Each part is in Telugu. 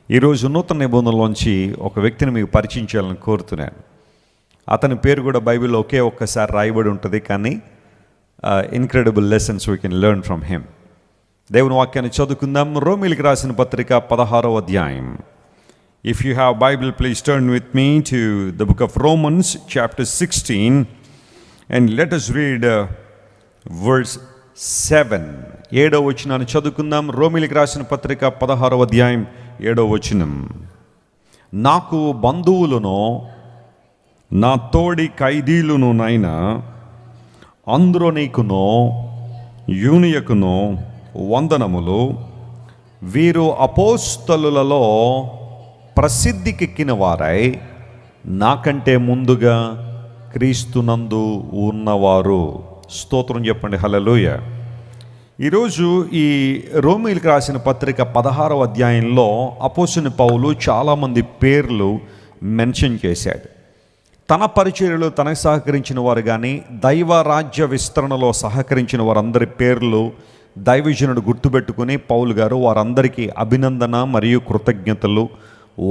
ఈరోజు నూతన నిబంధనలోంచి ఒక వ్యక్తిని మీకు పరిచయం చేయాలని కోరుతున్నాను. అతని పేరు కూడా బైబిల్లో ఒక్కసారి రాయబడి ఉంటుంది, కానీ incredible lessons we can learn from him. దేవుని వాక్యాన్ని చదువుకుందాం. రోమీయులకు రాసిన పత్రిక 16వ అధ్యాయం. If you have Bible, please turn with me to the book of Romans chapter 16 and let us read verse 7. 7వ వచనాన్ని చదువుకుందాం. రోమీయులకు రాసిన పత్రిక 16వ అధ్యాయం 7వ వచనం. నాకు బంధువులను నా తోడి ఖైదీలను నైనా అంద్రోనీకును యూనియకును వందనములు. వీరు అపోస్తలులలో ప్రసిద్ధికెక్కిన వారై నాకంటే ముందుగా క్రీస్తునందు ఉన్నవారు. స్తోత్రం చెప్పండి, హల్లెలూయ. ఈరోజు ఈ రోమీయులకు రాసిన పత్రిక 16వ అధ్యాయంలో అపోస్తలుడైన పౌలు చాలామంది పేర్లు మెన్షన్ చేశాడు. తన పరిచర్యలో తనకు సహకరించిన వారు కానీ దైవ రాజ్య విస్తరణలో సహకరించిన వారందరి పేర్లు దైవజనుడు గుర్తుపెట్టుకుని పౌలు గారు వారందరికీ అభినందన మరియు కృతజ్ఞతలు,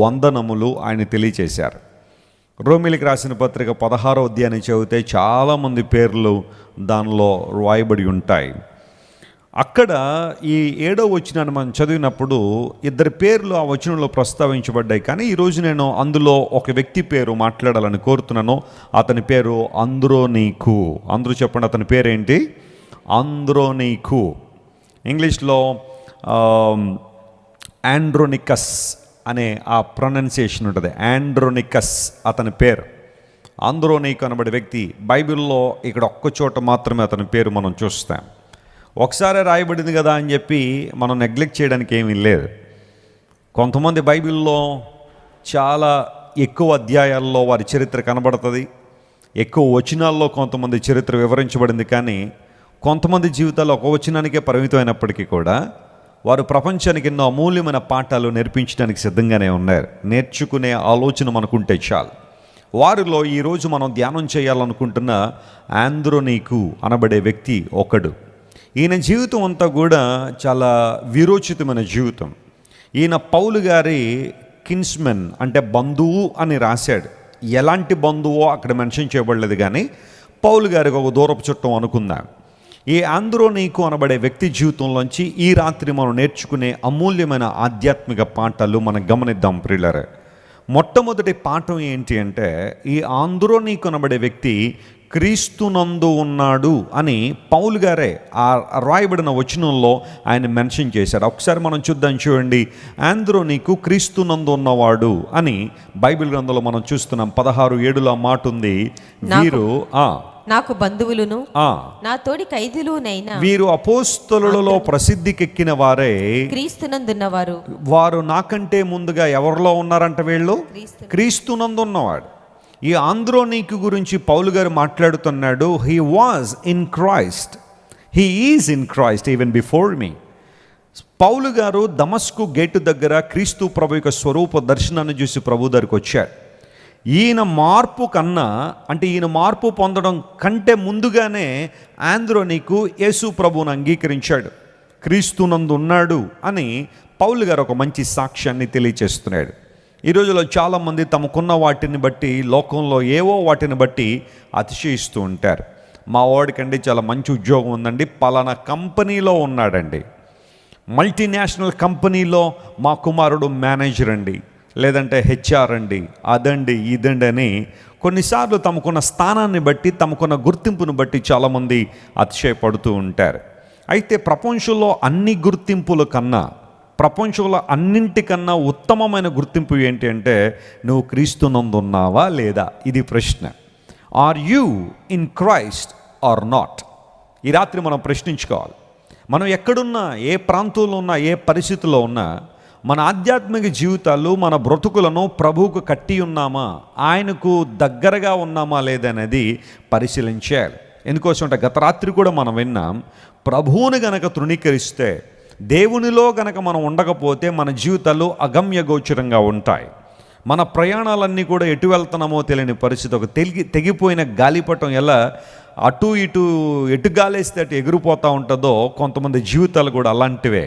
వందనములు ఆయన తెలియచేశారు. రోమీయులకు రాసిన పత్రిక 16వ అధ్యాయాన్ని చదివితే చాలామంది పేర్లు దానిలో రాయబడి ఉంటాయి. అక్కడ ఈ 7వ వచనాన్ని మనం చదివినప్పుడు ఇద్దరి పేర్లు ఆ వచనంలో ప్రస్తావించబడ్డాయి, కానీ ఈరోజు నేను అందులో ఒక వ్యక్తి పేరు మాట్లాడాలని కోరుతున్నాను. అతని పేరు అంద్రోనీకు. అందరూ చెప్పండి, అతని పేరేంటి? అంద్రోనీకు. ఇంగ్లీష్లో ఆండ్రోనికస్ అనే ఆ ప్రొనౌన్సియేషన్ ఉంటుంది. ఆండ్రోనికస్ అతని పేరు. అంద్రోనీకు అనబడే వ్యక్తి బైబిల్లో ఇక్కడ ఒక్క చోట మాత్రమే అతని పేరు మనం చూస్తాం. ఒకసారి రాయబడింది కదా అని చెప్పి మనం నెగ్లెక్ట్ చేయడానికి ఏమీ లేదు. కొంతమంది బైబిల్లో చాలా ఎక్కువ అధ్యాయాల్లో వారి చరిత్ర కనబడుతుంది, ఎక్కువ వచనాల్లో కొంతమంది చరిత్ర వివరించబడింది, కానీ కొంతమంది జీవితాల్లో ఒక వచనానికే పరిమితమైనప్పటికీ కూడా వారు ప్రపంచానికి ఎన్నో అమూల్యమైన పాఠాలు నేర్పించడానికి సిద్ధంగానే ఉన్నారు. నేర్చుకునే ఆలోచన మనకుంటే చాలు. వారిలో ఈరోజు మనం ధ్యానం చేయాలనుకుంటున్న ఆంద్రోనీకు అనబడే వ్యక్తి ఒకడు. ఈయన జీవితం అంతా కూడా చాలా విరోచితమైన జీవితం. ఈయన పౌలు గారి కిన్స్మెన్ అంటే బంధువు అని రాశాడు. ఎలాంటి బంధువో అక్కడ మెన్షన్ చేయబడలేదు, కానీ పౌలు గారికి ఒక దూరపు చుట్టం అనుకుందాం. ఈ ఆంద్రోనీకు అనబడే వ్యక్తి జీవితంలోంచి ఈ రాత్రి మనం నేర్చుకునే అమూల్యమైన ఆధ్యాత్మిక పాఠాలు మనం గమనిద్దాం ప్రియులారా. మొట్టమొదటి పాఠం ఏంటి అంటే, ఈ ఆంద్రోనీకు అనబడే వ్యక్తి క్రీస్తునందు ఉన్నాడు అని పౌలు గారే ఆ రాయబడిన వచనంలో ఆయన మెన్షన్ చేశారు. ఒకసారి మనం చూద్దాం, చూడండి. ఆంద్రోనీకు క్రీస్తునందు ఉన్నవాడు అని బైబిల్ గ్రంథంలో మనం చూస్తున్నాం. 16:7లో మాట ఉంది. వీరు నాకు బంధువులను నా తోడి ఖైదీలునైనా వీరు అపోస్తలులలో ప్రసిద్ధికెక్కిన వారే క్రీస్తునందున్నవారు. వారు నాకంటే ముందుగా ఎవరిలో ఉన్నారంట? వీళ్ళు క్రీస్తునందున్నవాడు. ఈ ఆంద్రోనీకు గురించి పౌలు గారు మాట్లాడుతున్నాడు. He was in Christ, he is in Christ even before me. పౌలు గారు దమస్కు గేటు దగ్గర క్రీస్తు ప్రభు యొక్క స్వరూప దర్శనాన్ని చూసి ప్రభు దగ్గరికి వచ్చాడు. ఈయన మార్పు కన్నా, అంటే ఈయన మార్పు పొందడం కంటే ముందుగానే ఆంద్రోనీకు యేసు ప్రభువును అంగీకరించాడు, క్రీస్తునందు ఉన్నాడు అని పౌలు గారు ఒక మంచి సాక్ష్యాన్ని తెలియచేస్తున్నాడు. ఈ రోజులో చాలామంది తమకున్న వాటిని బట్టి, లోకంలో ఏవో వాటిని బట్టి అతిశయిస్తూ ఉంటారు. మా వాడికండి చాలా మంచి ఉద్యోగం ఉందండి, పలానా కంపెనీలో ఉన్నాడండి, మల్టీనేషనల్ కంపెనీలో మా కుమారుడు మేనేజర్ అండి, లేదంటే హెచ్ఆర్ అండి, అదండి ఇదండి అని కొన్నిసార్లు తమకున్న స్థానాన్ని బట్టి, తమకున్న గుర్తింపును బట్టి చాలామంది అతిశయపడుతూ ఉంటారు. అయితే ప్రపంచంలో అన్ని గుర్తింపుల కన్నా, ప్రపంచంలో అన్నింటికన్నా ఉత్తమమైన గుర్తింపు ఏంటి అంటే, నువ్వు క్రీస్తునందు ఉన్నావా లేదా? ఇది ప్రశ్న. Are you in Christ or not? ఈ రాత్రి మనం ప్రశ్నించుకోవాలి. మనం ఎక్కడున్నా, ఏ ప్రాంతంలో ఉన్నా, ఏ పరిస్థితిలో ఉన్నా, మన ఆధ్యాత్మిక జీవితాలు, మన బ్రతుకులను ప్రభువుకు కట్టి ఉన్నామా, ఆయనకు దగ్గరగా ఉన్నామా లేదనేది పరిశీలించాలి. ఎందుకోసం అంటే గత రాత్రి కూడా మనం విన్నాం, ప్రభువుని గనక తృణీకరిస్తే, దేవునిలో గనక మనం ఉండకపోతే మన జీవితాలు అగమ్య గోచరంగా ఉంటాయి. మన ప్రయాణాలన్నీ కూడా ఎటు వెళ్తున్నామో తెలియని పరిస్థితి. ఒక తెగిపోయిన గాలిపటం ఎలా అటు ఇటు ఎటు గాలేస్తే అటు ఎగిరిపోతూ ఉంటుందో, కొంతమంది జీవితాలు కూడా అలాంటివే,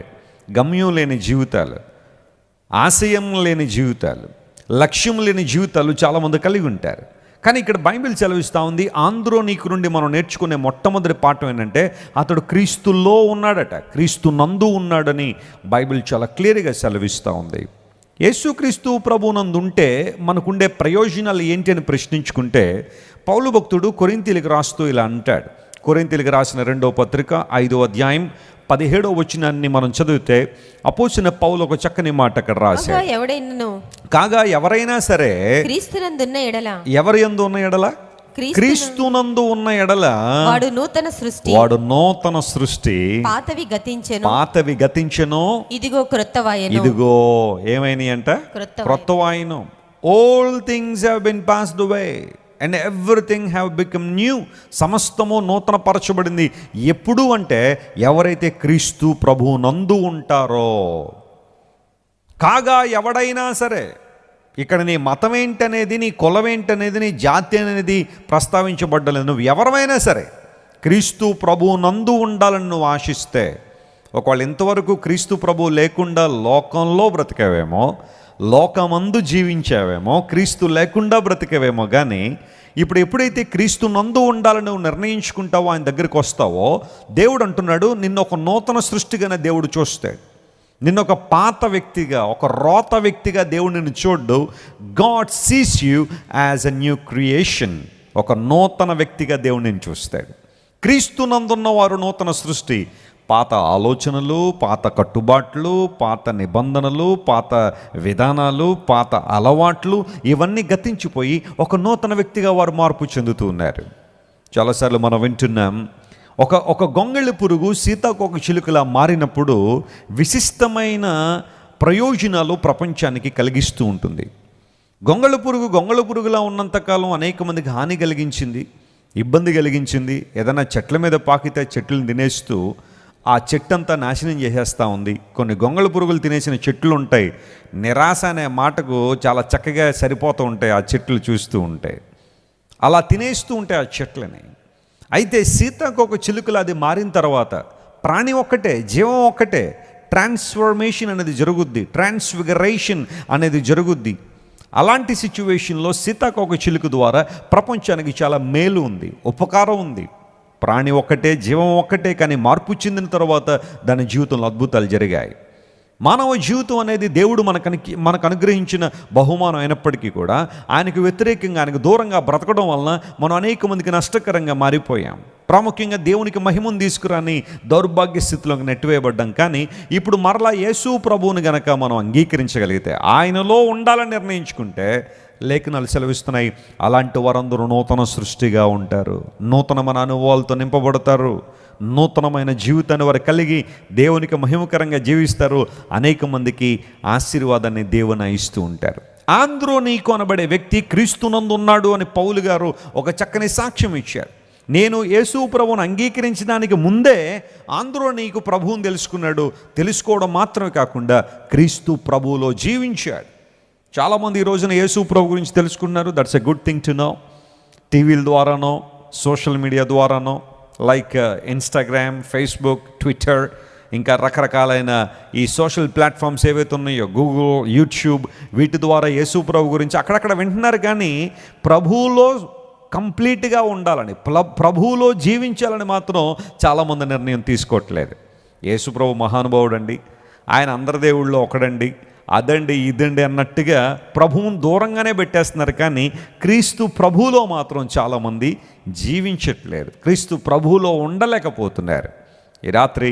గమ్యం లేని జీవితాలు. ఆశయం లేని జీవితాలు, లక్ష్యం లేని జీవితాలు చాలామంది కలిగి ఉంటారు. కానీ ఇక్కడ బైబిల్ సెలవిస్తూ ఉంది, ఆంద్రోనీకు నుండి మనం నేర్చుకునే మొట్టమొదటి పాఠం ఏంటంటే అతడు క్రీస్తులో ఉన్నాడట, క్రీస్తు నందు ఉన్నాడని బైబిల్ చాలా క్లియర్గా సెలవిస్తూ ఉంది. యేసుక్రీస్తు ప్రభువునందు ఉంటే మనకుండే ప్రయోజనాలు ఏంటి అని ప్రశ్నించుకుంటే పౌలు భక్తుడు కొరింథీయులకు రాస్తూ ఇలా అంటాడు. కొరింథీయులకు రాసిన 2వ పత్రిక 5వ అధ్యాయం 17వ వచనాన్ని మనం చదివితే అపోస్తలుడైన పౌలు ఒక చక్కని మాట అక్కడ రాశాడు. కాగా ఎవరైనా సరే క్రీస్తునందున్న ఎడల, ఎవరి యందు ఉన్న ఎడల, క్రీస్తునందు ఉన్న ఎడల వాడు నూతన సృష్టి, పాతవి గతించెను, ఇదిగో ఏమైనాయి అంట, క్రొత్తవాయెను. All things have been passed away and everything have become new. సమస్తము నూతన పరచబడింది. ఎప్పుడు అంటే ఎవరైతే క్రీస్తు ప్రభువు నందు ఉంటారో. కాగా ఎవడైనా సరే, ఇక్కడ నీ మతం ఏంటనేది, నీ కులం ఏంటనేది, నీ జాతి అనేది ప్రస్తావించబడ్డలేదు. నువ్వు ఎవరైనా సరే క్రీస్తు ప్రభువు నందు ఉండాలని నువ్వు ఆశిస్తే, ఒకవేళ ఇంతవరకు క్రీస్తు ప్రభువు లేకుండా లోకంలో బ్రతికేవేమో, లోకమందు జీవించావేమో, క్రీస్తు లేకుండా బ్రతికేవేమో, కానీ ఇప్పుడు ఎప్పుడైతే క్రీస్తు నందు ఉండాలని నువ్వు నిర్ణయించుకుంటావో, ఆయన దగ్గరికి వస్తావో, దేవుడు అంటున్నాడు నిన్ను ఒక నూతన సృష్టిగానే దేవుడు చూస్తాడు. నిన్ను ఒక పాత వ్యక్తిగా, ఒక రోత వ్యక్తిగా దేవుడు నిన్ను చూడ్డు. God sees you as a new creation. ఒక నూతన వ్యక్తిగా దేవుడు నిన్ను చూస్తాడు. క్రీస్తు నందున్న వారు నూతన సృష్టి. పాత ఆలోచనలు, పాత కట్టుబాట్లు, పాత నిబంధనలు, పాత విధానాలు, పాత అలవాట్లు ఇవన్నీ గతించిపోయి ఒక నూతన వ్యక్తిగా వారు మార్పు చెందుతూ ఉన్నారు. చాలాసార్లు మనం వింటున్నాం, ఒక గొంగళి పురుగు సీతాకోక చిలుకలా మారినప్పుడు విశిష్టమైన ప్రయోజనాలు ప్రపంచానికి కలిగిస్తూ ఉంటుంది. గొంగళి పురుగులా ఉన్నంతకాలం అనేక మందికి హాని కలిగించింది, ఇబ్బంది కలిగించింది. ఏదైనా చెట్ల మీద పాకితే చెట్లను తినేస్తూ ఆ చెట్టంతా నాశనం చేసేస్తూ ఉంది. కొన్ని గొంగళి పురుగులు తినేసిన చెట్లు ఉంటాయి. నిరాశ అనే మాటకు చాలా చక్కగా సరిపోతూ ఉంటాయి ఆ చెట్లు చూస్తూ ఉంటాయి. అలా తినేస్తూ ఉంటాయి ఆ చెట్లని. అయితే సీతాకోక చిలుకలు అది మారిన తర్వాత ప్రాణి ఒక్కటే, జీవం ఒక్కటే, ట్రాన్స్ఫర్మేషన్ అనేది జరుగుద్ది, ట్రాన్స్ఫిగరేషన్ అనేది జరుగుద్ది. అలాంటి సిచ్యువేషన్లో సీతాకోక చిలుక ద్వారా ప్రపంచానికి చాలా మేలు ఉంది, ఉపకారం ఉంది. ప్రాణి ఒక్కటే, జీవం ఒక్కటే, కానీ మార్పు చెందిన తర్వాత దాని జీవితంలో అద్భుతాలు జరిగాయి. మానవ జీవితం అనేది దేవుడు మనకు అనుగ్రహించిన బహుమానం అయినప్పటికీ కూడా ఆయనకు వ్యతిరేకంగా, ఆయనకు దూరంగా బ్రతకడం వలన మనం అనేక మందికి నష్టకరంగా మారిపోయాం. ప్రాముఖ్యంగా దేవునికి మహిమను తీసుకురాని దౌర్భాగ్య స్థితిలోకి నెట్టివేయబడ్డాం. కానీ ఇప్పుడు మరలా యేసు ప్రభువుని గనక మనం అంగీకరించగలిగితే, ఆయనలో ఉండాలని నిర్ణయించుకుంటే, లేఖనాలు సెలవిస్తున్నాయి, అలాంటి వారందరూ నూతన సృష్టిగా ఉంటారు, నూతనమైన అనుభవాలతో నింపబడతారు, నూతనమైన జీవితాన్ని వారు కలిగి దేవునికి మహిమకరంగా జీవిస్తారు. అనేక మందికి ఆశీర్వాదాన్ని దేవుని ఇస్తూ ఉంటారు. ఆంద్రోనీకు అనబడే వ్యక్తి క్రీస్తునందు ఉన్నాడు అని పౌలు గారు ఒక చక్కని సాక్ష్యం ఇచ్చారు. నేను యేసు ప్రభువును అంగీకరించడానికి ముందే ఆంద్రోనీకు ప్రభువుని తెలుసుకున్నాడు. తెలుసుకోవడం మాత్రమే కాకుండా క్రీస్తు ప్రభువులో జీవించాడు. చాలామంది ఈ రోజున యేసు ప్రభు గురించి తెలుసుకున్నారు. That's a good thing to know. టీవీల ద్వారానో, సోషల్ మీడియా ద్వారానో, లైక్ ఇన్స్టాగ్రామ్, ఫేస్బుక్, ట్విట్టర్, ఇంకా రకరకాలైన ఈ సోషల్ ప్లాట్ఫామ్స్ ఏవైతే ఉన్నాయో, గూగుల్, యూట్యూబ్, వీటి ద్వారా యేసు ప్రభు గురించి అక్కడక్కడ వింటున్నారు. కానీ ప్రభువులో కంప్లీట్గా ఉండాలని, ప్రభువులో జీవించాలని మాత్రం చాలామంది నిర్ణయం తీసుకోవట్లేదు. యేసు ప్రభు మహానుభావుడు అండి, ఆయన అందరి దేవుళ్ళో ఒకడండి, అదండి ఇదండి అన్నట్టుగా ప్రభువును దూరంగానే పెట్టేస్తున్నారు. కానీ క్రీస్తు ప్రభువులో మాత్రం చాలామంది జీవించట్లేదు, క్రీస్తు ప్రభువులో ఉండలేకపోతున్నారు. ఈ రాత్రి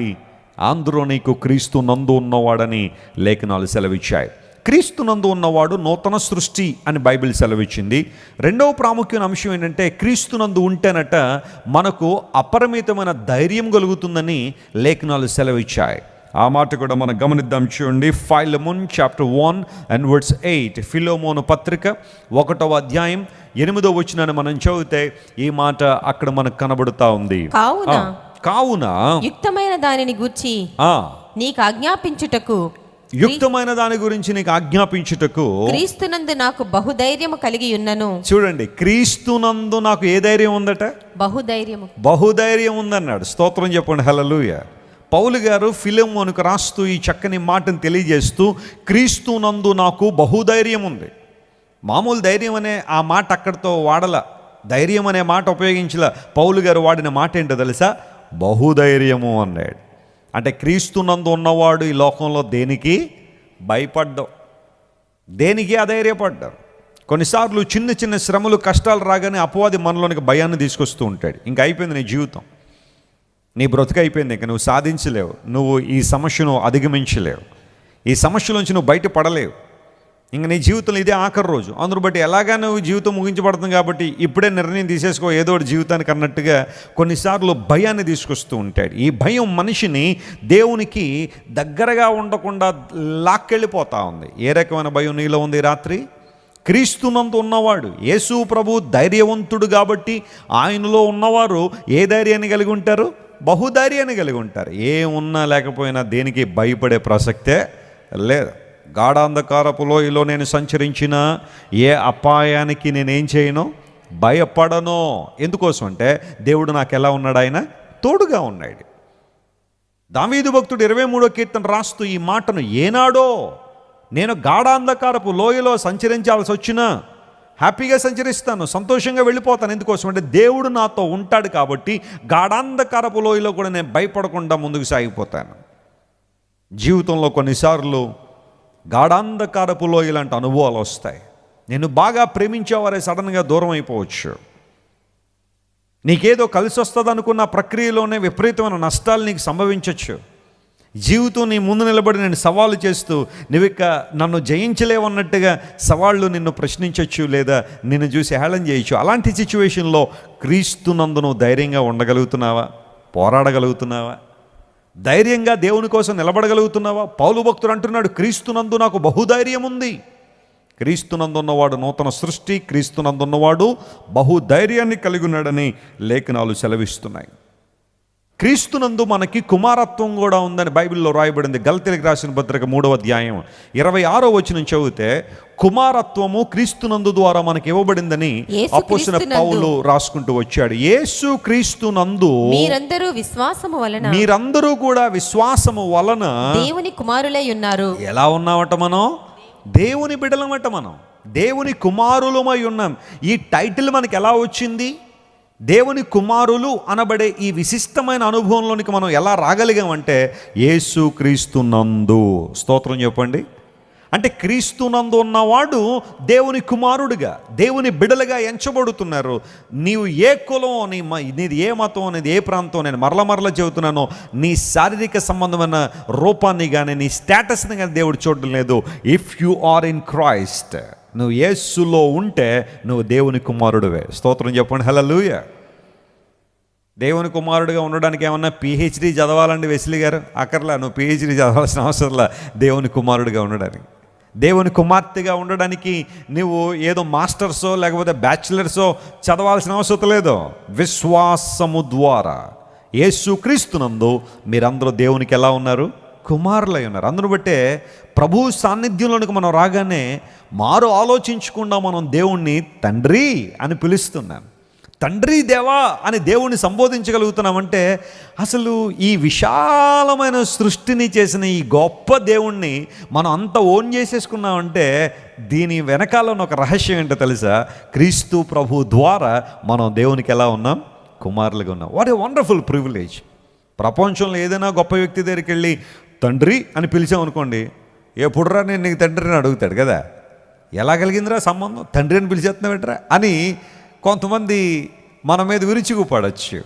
ఆంద్రోనీకు క్రీస్తు నందు ఉన్నవాడని లేఖనాలు సెలవిచ్చాయి. క్రీస్తు నందు ఉన్నవాడు నూతన సృష్టి అని బైబిల్ సెలవిచ్చింది. రెండవ ప్రాముఖ్యమైన అంశం ఏంటంటే, క్రీస్తు నందు ఉంటేనట మనకు అపరిమితమైన ధైర్యం కలుగుతుందని లేఖనాలు సెలవిచ్చాయి. ఆ మాట కూడా మనం గమనిద్దాం. చూడండి, ఫిలెమోన్ చాప్టర్ 1:8. ఫిలెమోను పత్రిక 1వ అధ్యాయం 8వ వచనాన్ని మనం చదివితే ఈ మాట అక్కడ మనకు కనబడుతూ ఉంది. కావున యుక్తమైన దానిని గూర్చి నీకు ఆజ్ఞాపించుటకు, యుక్తమైన దాని గురించి నీకు ఆజ్ఞాపించుటకు క్రీస్తునందు నాకు బహుధైర్యము కలిగి ఉన్నను. చూడండి, క్రీస్తునందు నాకు ఏ ధైర్యం ఉందట? బహుధైర్యం ఉందన్నాడు. స్తోత్రం చెప్పండి, హల్లెలూయా. పౌలు గారు ఫిలెమోనుకు రాస్తూ ఈ చక్కని మాటను తెలియజేస్తూ, క్రీస్తునందు నాకు బహుధైర్యం ఉంది. మామూలు ధైర్యం అనే ఆ మాట అక్కడితో వాడల, ధైర్యం అనే మాట ఉపయోగించల. పౌలు గారు వాడిన మాట ఏంటో తెలుసా? బహుధైర్యము అన్నాడు. అంటే క్రీస్తునందు ఉన్నవాడు ఈ లోకంలో దేనికి భయపడ్డావు, దేనికి అధైర్యపడ్డావు. కొన్నిసార్లు చిన్న చిన్న శ్రమలు, కష్టాలు రాగానే అపవాది మనలోనికి భయాన్ని తీసుకొస్తూ ఉంటాడు. ఇంక అయిపోయింది నీ జీవితం, నీ బ్రతుకు అయిపోయింది, ఇంక నువ్వు సాధించలేవు, నువ్వు ఈ సమస్యను అధిగమించలేవు, ఈ సమస్యలోంచి నువ్వు బయటపడలేవు, ఇంక నీ జీవితంలో ఇదే ఆఖరి రోజు. అందును బట్టి ఎలాగా నువ్వు జీవితం ముగించబడుతుంది కాబట్టి ఇప్పుడే నిర్ణయం తీసేసుకో ఏదో ఒకటి జీవితానికి అన్నట్టుగా కొన్నిసార్లు భయాన్ని తీసుకొస్తూ ఉంటాడు. ఈ భయం మనిషిని దేవునికి దగ్గరగా ఉండకుండా లాక్కెళ్ళిపోతూ ఉంది. ఏ రకమైన భయం నీలో ఉంది రాత్రి? క్రీస్తునందు ఉన్నవాడు, యేసు ప్రభు ధైర్యవంతుడు కాబట్టి ఆయనలో ఉన్నవారు ఏ ధైర్యాన్ని కలిగి ఉంటారు? బహుధైర్యాన్ని కలిగి ఉంటారు. ఏమున్నా లేకపోయినా దేనికి భయపడే ప్రసక్తే లేదు. గాఢాంధకారపు లోయలో నేను సంచరించిన ఏ అపాయానికి నేనేం చేయను, భయపడను. ఎందుకోసం అంటే దేవుడు నాకు ఎలా ఉన్నాడు? ఆయన తోడుగా ఉన్నాడు. దావీదు భక్తుడు 23వ కీర్తన రాస్తూ ఈ మాటను, ఏనాడో నేను గాఢాంధకారపు లోయలో సంచరించాల్సి వచ్చినా హ్యాపీగా సంచరిస్తాను, సంతోషంగా వెళ్ళిపోతాను. ఎందుకోసం అంటే దేవుడు నాతో ఉంటాడు కాబట్టి గాఢాంధకారపు లోయలో కూడా నేను భయపడకుండా ముందుకు సాగిపోతాను. జీవితంలో కొన్నిసార్లు గాఢాంధకారపు లోయ లాంటి అనుభవాలు వస్తాయి. నేను బాగా ప్రేమించేవారే సడన్గా దూరం అయిపోవచ్చు. నీకేదో కలిసి వస్తుంది అనుకున్న ప్రక్రియలోనే విపరీతమైన నష్టాలు నీకు సంభవించవచ్చు. జీవితం నీ ముందు నిలబడి నేను సవాలు చేస్తూ నువ్వు ఇక నన్ను జయించలేవన్నట్టుగా సవాళ్ళు నిన్ను ప్రశ్నించవచ్చు, లేదా నిన్ను చూసి హేళన చేయొచ్చు. అలాంటి సిచ్యువేషన్లో క్రీస్తునందు నువ్వు ధైర్యంగా ఉండగలుగుతున్నావా? పోరాడగలుగుతున్నావా? ధైర్యంగా దేవుని కోసం నిలబడగలుగుతున్నావా? పౌలు భక్తుడు అంటున్నాడు, క్రీస్తునందు నాకు బహుధైర్యం ఉంది. క్రీస్తునందున్నవాడు నూతన సృష్టి, క్రీస్తునందున్నవాడు బహుధైర్యాన్ని కలిగి ఉన్నాడని లేఖనాలు సెలవిస్తున్నాయి. క్రీస్తునందు మనకి కుమారత్వం కూడా ఉందని బైబిల్లో రాయబడింది. గలతీయులకు రాసిన పత్రిక 3వ అధ్యాయం 26వ వచనం చదివితే, కుమారత్వము క్రీస్తునందు ద్వారా మనకి ఇవ్వబడిందని అపోస్తలుడైన పౌలు రాసుకుంటూ వచ్చాడు. యేసు క్రీస్తునందు మీరందరూ కూడా విశ్వాసము వలన దేవుని కుమారులై ఉన్నారు. ఎలా ఉన్నామట? మనం దేవుని బిడ్డలమట, మనం దేవుని కుమారులమై ఉన్నాం. ఈ టైటిల్ మనకి ఎలా వచ్చింది? దేవుని కుమారులు అనబడే ఈ విశిష్టమైన అనుభవంలోనికి మనం ఎలా రాగలిగామంటే యేసు క్రీస్తునందు. స్తోత్రం చెప్పండి. అంటే క్రీస్తునందు ఉన్నవాడు దేవుని కుమారుడిగా, దేవుని బిడలుగా ఎంచబడుతున్నారు. నీవు ఏ కులం, నీది ఏ మతం, అనేది ఏ ప్రాంతం, నేను మరల చెబుతున్నాను, నీ శారీరక సంబంధమైన రూపాన్ని కానీ నీ స్టేటస్ని కానీ దేవుడు చూడడం లేదు. If you are in Christ, నువ్వు యేసులో ఉంటే నువ్వు దేవుని కుమారుడివే. స్తోత్రం చెప్పండి. హల్లెలూయా. దేవుని కుమారుడిగా ఉండడానికి ఏమన్నా పిహెచ్డి చదవాలండి వెస్లీ గారు? అక్కర్లా, నువ్వు పిహెచ్డి చదవాల్సిన అవసరంలా దేవుని కుమారుడిగా ఉండడానికి. దేవుని కుమార్తెగా ఉండడానికి నువ్వు ఏదో మాస్టర్సో లేకపోతే బ్యాచిలర్సో చదవాల్సిన అవసరం లేదు. విశ్వాసము ద్వారా యేసు క్రీస్తునందు మీరందరూ దేవునికి ఎలా ఉన్నారు? కుమారులై ఉన్నారు. అందును బట్టే ప్రభు సాన్నిధ్యంలోనికి మనం రాగానే మారు ఆలోచించకుండా మనం దేవుణ్ణి తండ్రి అని పిలుస్తున్నాం. తండ్రి దేవా అని దేవుణ్ణి సంబోధించగలుగుతున్నామంటే అసలు ఈ విశాలమైన సృష్టిని చేసిన ఈ గొప్ప దేవుణ్ణి మనం అంత ఓన్ చేసేసుకున్నామంటే దీని వెనకాల ఉన్న ఒక రహస్యం ఏంటో తెలుసా? క్రీస్తు ప్రభు ద్వారా మనం దేవునికి ఎలా ఉన్నాం? కుమారులుగా ఉన్నాం. What a wonderful privilege. ప్రపంచంలో ఏదైనా గొప్ప వ్యక్తి దగ్గరికి వెళ్ళి తండ్రి అని పిలిచామనుకోండి, ఎప్పుడురా నేను నీకు తండ్రిని అడుగుతాడు కదా. ఎలా కలిగిందిరా సంబంధం? తండ్రి అని పిలిచేస్తున్నావేట్రా అని కొంతమంది మన మీద విరుచుకుపడచ్చు.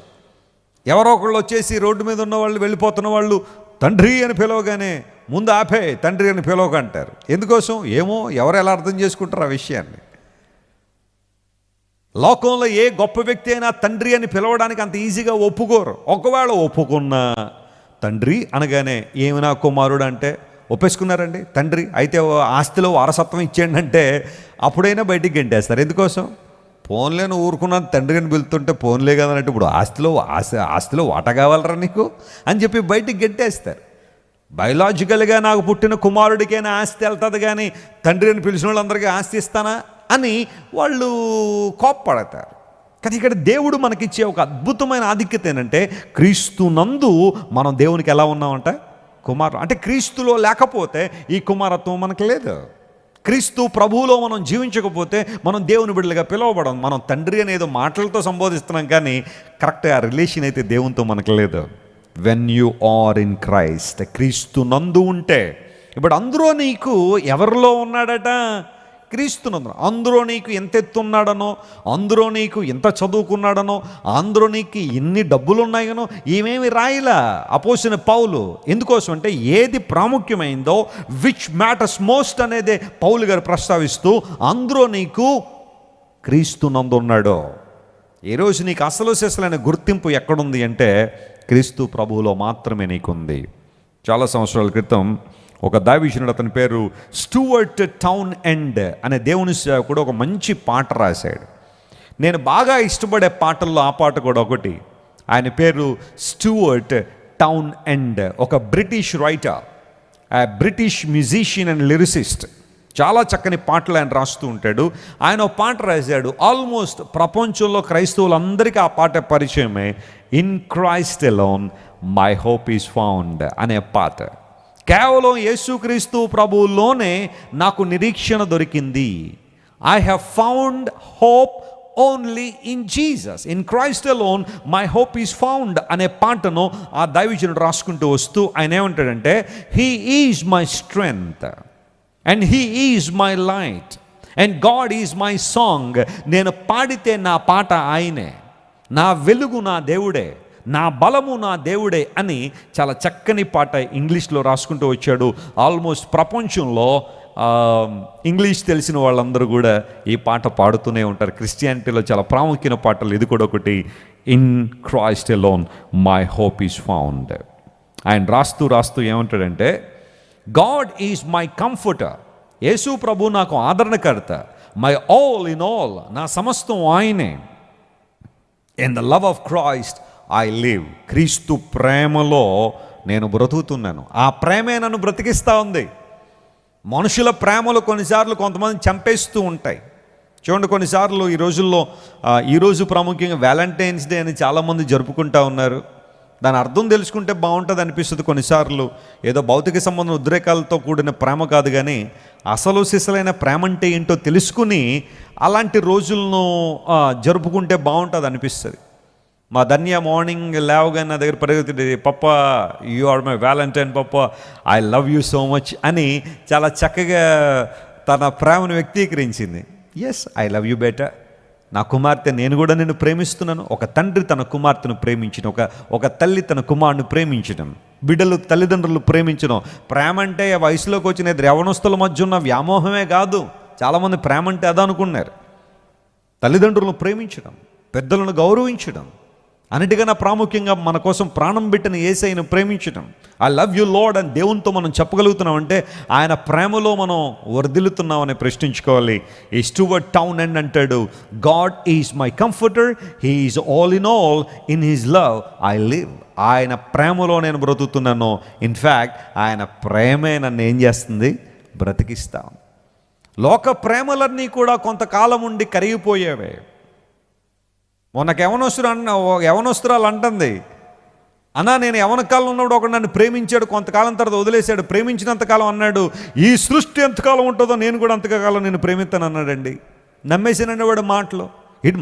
ఎవరో ఒకళ్ళు వచ్చేసి రోడ్డు మీద ఉన్న వాళ్ళు, వెళ్ళిపోతున్న వాళ్ళు తండ్రి అని పిలవగానే ముందు ఆపే తండ్రి అని పిలవకంటారు. ఎందుకోసం ఏమో, ఎవరు ఎలా అర్థం చేసుకుంటారు ఆ విషయాన్ని. లోకంలో ఏ గొప్ప వ్యక్తి అయినా తండ్రి అని పిలవడానికి అంత ఈజీగా ఒప్పుకోరు. ఒకవేళ ఒప్పుకున్నా తండ్రి అనగానే ఏమైనా కుమారుడు అంటే ఒప్పేసుకున్నారండి తండ్రి అయితే ఆస్తిలో వారసత్వం ఇచ్చేయండి అంటే అప్పుడైనా బయటికి గెంటేస్తారు. ఎందుకోసం? ఫోన్లేను ఊరుకున్నాను తండ్రి అని పిలుతుంటే ఫోన్లే కదన్నట్టు ఇప్పుడు ఆస్తిలో వాటా కావాలరా నీకు అని చెప్పి బయటికి గెంటేస్తారు. బయలాజికల్గా నాకు పుట్టిన కుమారుడికైనా ఆస్తి వెళ్తుంది, కానీ తండ్రి అని పిలిచిన వాళ్ళందరికీ ఆస్తి ఇస్తానా అని వాళ్ళు కోప్పడతారు. కానీ ఇక్కడ దేవుడు మనకిచ్చే ఒక అద్భుతమైన ఆధిక్యత ఏంటంటే క్రీస్తునందు మనం దేవునికి ఎలా ఉన్నామంట? కుమారుడు. అంటే క్రీస్తులో లేకపోతే ఈ కుమారత్వం మనకు లేదు. క్రీస్తు ప్రభువులో మనం జీవించకపోతే మనం దేవుని బిడ్డలుగా పిలువబడం. మనం తండ్రి అనేదో మాటలతో సంబోధిస్తున్నాం, కానీ కరెక్ట్గా ఆ రిలేషన్ అయితే దేవునితో మనకు లేదు. When you are in Christ, క్రీస్తు నందు ఉంటే, ఇప్పుడు అందులో నీకు ఎవరిలో ఉన్నాడట? క్రీస్తునందు. అందులో నీకు ఎంత ఎత్తున్నాడనో, అందులో నీకు ఎంత చదువుకున్నాడనో, అందులో నీకు ఎన్ని డబ్బులు ఉన్నాయనో ఏమేమి రాయిలా అపోసిన పౌలు. ఎందుకోసం అంటే ఏది ప్రాముఖ్యమైందో, విచ్ మ్యాటర్స్ మోస్ట్ అనేదే పౌలు గారు ప్రస్తావిస్తూ అందులో నీకు క్రీస్తునందు ఉన్నాడో. ఈరోజు నీకు అసలు సెసలైన గుర్తింపు ఎక్కడుంది అంటే క్రీస్తు ప్రభువులో మాత్రమే నీకుంది. చాలా సంవత్సరాల క్రితం ఒక దైవజనుడు, అతని పేరు స్టూవర్ట్ టౌన్ ఎండ్ అనే దేవుని సేవకుడు, ఒక మంచి పాట రాశాడు. నేను బాగా ఇష్టపడే పాటల్లో ఆ పాట కూడా ఒకటి. ఆయన పేరు స్టూవర్ట్ టౌన్ ఎండ్, ఒక British writer, British musician and lyricist. చాలా చక్కని పాటలు ఆయన రాస్తూ ఉంటాడు. ఆయన ఒక పాట రాశాడు, ఆల్మోస్ట్ ప్రపంచంలో క్రైస్తవులందరికీ ఆ పాట పరిచయమే. In Christ alone my hope is found అనే పాట. కేవలం యేసుక్రీస్తు ప్రభువులోనే నాకు నిరీక్షణ దొరికింది. I have found hope only in Jesus, in Christ alone my hope is found అనే పాటను ఆ దైవజనుడు రాసుకుంటూ వస్తూ ఆయన ఏమంటాడంటే, he is my strength and he is my light and God is my song. నేను పాడితే నా పాట ఆయనే, నా వెలుగు నా దేవుడే, నా బలము నా దేవుడే అని చాలా చక్కని పాట ఇంగ్లీష్లో రాసుకుంటూ వచ్చాడు. ఆల్మోస్ట్ ప్రపంచంలో ఇంగ్లీష్ తెలిసిన వాళ్ళందరూ కూడా ఈ పాట పాడుతూనే ఉంటారు. క్రిస్టియానిటీలో చాలా ప్రాముఖ్యమైన పాటలు ఇది కూడా ఒకటి. In Christ alone my hope is found. ఆయన రాస్తూ ఏమంటాడంటే, గాడ్ ఈజ్ మై కంఫర్టర్, యేసు ప్రభు నాకు ఆదరణకర్త, మై ఆల్ ఇన్ ఆల్, నా సమస్తం ఆయనే. In the love of Christ I live, క్రీస్తు ప్రేమలో నేను బ్రతుకుతున్నాను. ఆ ప్రేమే నన్ను బ్రతికిస్తూ ఉంది. మనుషుల ప్రేమలు కొన్నిసార్లు కొంతమంది చంపేస్తూ ఉంటాయి. చూడండి, కొన్నిసార్లు ఈ రోజుల్లో ఈరోజు ప్రాముఖ్యంగా వ్యాలంటైన్స్ డే అని చాలామంది జరుపుకుంటూ ఉన్నారు. దాని అర్థం తెలుసుకుంటే బాగుంటుంది అనిపిస్తుంది కొన్నిసార్లు. ఏదో భౌతిక సంబంధం ఉద్రేకాలతో కూడిన ప్రేమ కాదు, కానీ అసలు సిసలైన ప్రేమ అంటే ఏంటో తెలుసుకుని అలాంటి రోజులను జరుపుకుంటే బాగుంటుంది అనిపిస్తుంది. మా ధన్య మార్నింగ్ లేవగానే నా దగ్గర పరిగెత్తి, పప్ప యు ఆర్ మై వ్యాలంటైన్ పప్ప, I love you so much అని చాలా చక్కగా తన ప్రేమను వ్యక్తీకరించింది. ఎస్, ఐ లవ్ యూ బేటా, నా కుమార్తె, నేను కూడా నిన్ను ప్రేమిస్తున్నాను. ఒక తండ్రి తన కుమార్తెను ప్రేమించడం, ఒక తల్లి తన కుమారుని ప్రేమించడం, బిడ్డలు తల్లిదండ్రులు ప్రేమించడం. ప్రేమ అంటే వయసులోకి వచ్చిన యవ్వనస్తుల మధ్య ఉన్న వ్యామోహమే కాదు. చాలామంది ప్రేమ అంటే అదనుకున్నారు. తల్లిదండ్రులను ప్రేమించడం, పెద్దలను గౌరవించడం, అన్నిటికన్నా ప్రాముఖ్యంగా మన కోసం ప్రాణం పెట్టిన యేసయ్యను ప్రేమించడం. ఐ లవ్ యు లార్డ్ అని దేవునితో మనం చెప్పగలుగుతున్నామంటే ఆయన ప్రేమలో మనం వర్ధిల్లుతున్నామని ప్రశ్నించుకోవాలి. ఈ స్టూవర్ట్ టౌన్ ఎండ్ అంటాడు, God is my comforter, he is all in his love I live. ఆయన ప్రేమలో నేను బ్రతుకుతున్నాను. ఇన్ఫ్యాక్ట్ ఆయన ప్రేమే నన్ను ఏం చేస్తుంది? బ్రతికిస్తాం. లోక ప్రేమలన్నీ కూడా కొంతకాలం ఉండి కరిగిపోయేవే. మొన్నకు యవనస్తురాలు అంటుంది, అన్నా నేను యవన కాలం ఉన్నప్పుడు ఒకడు నన్ను ప్రేమించాడు, కొంతకాలం తర్వాత వదిలేశాడు, ప్రేమించినంతకాలం అన్నాడు, ఈ సృష్టి ఎంతకాలం ఉంటుందో నేను కూడా అంతకాలం నేను ప్రేమిస్తాను అన్నాడండి. నమ్మేసానండి వాడు మాటలు. ఇటు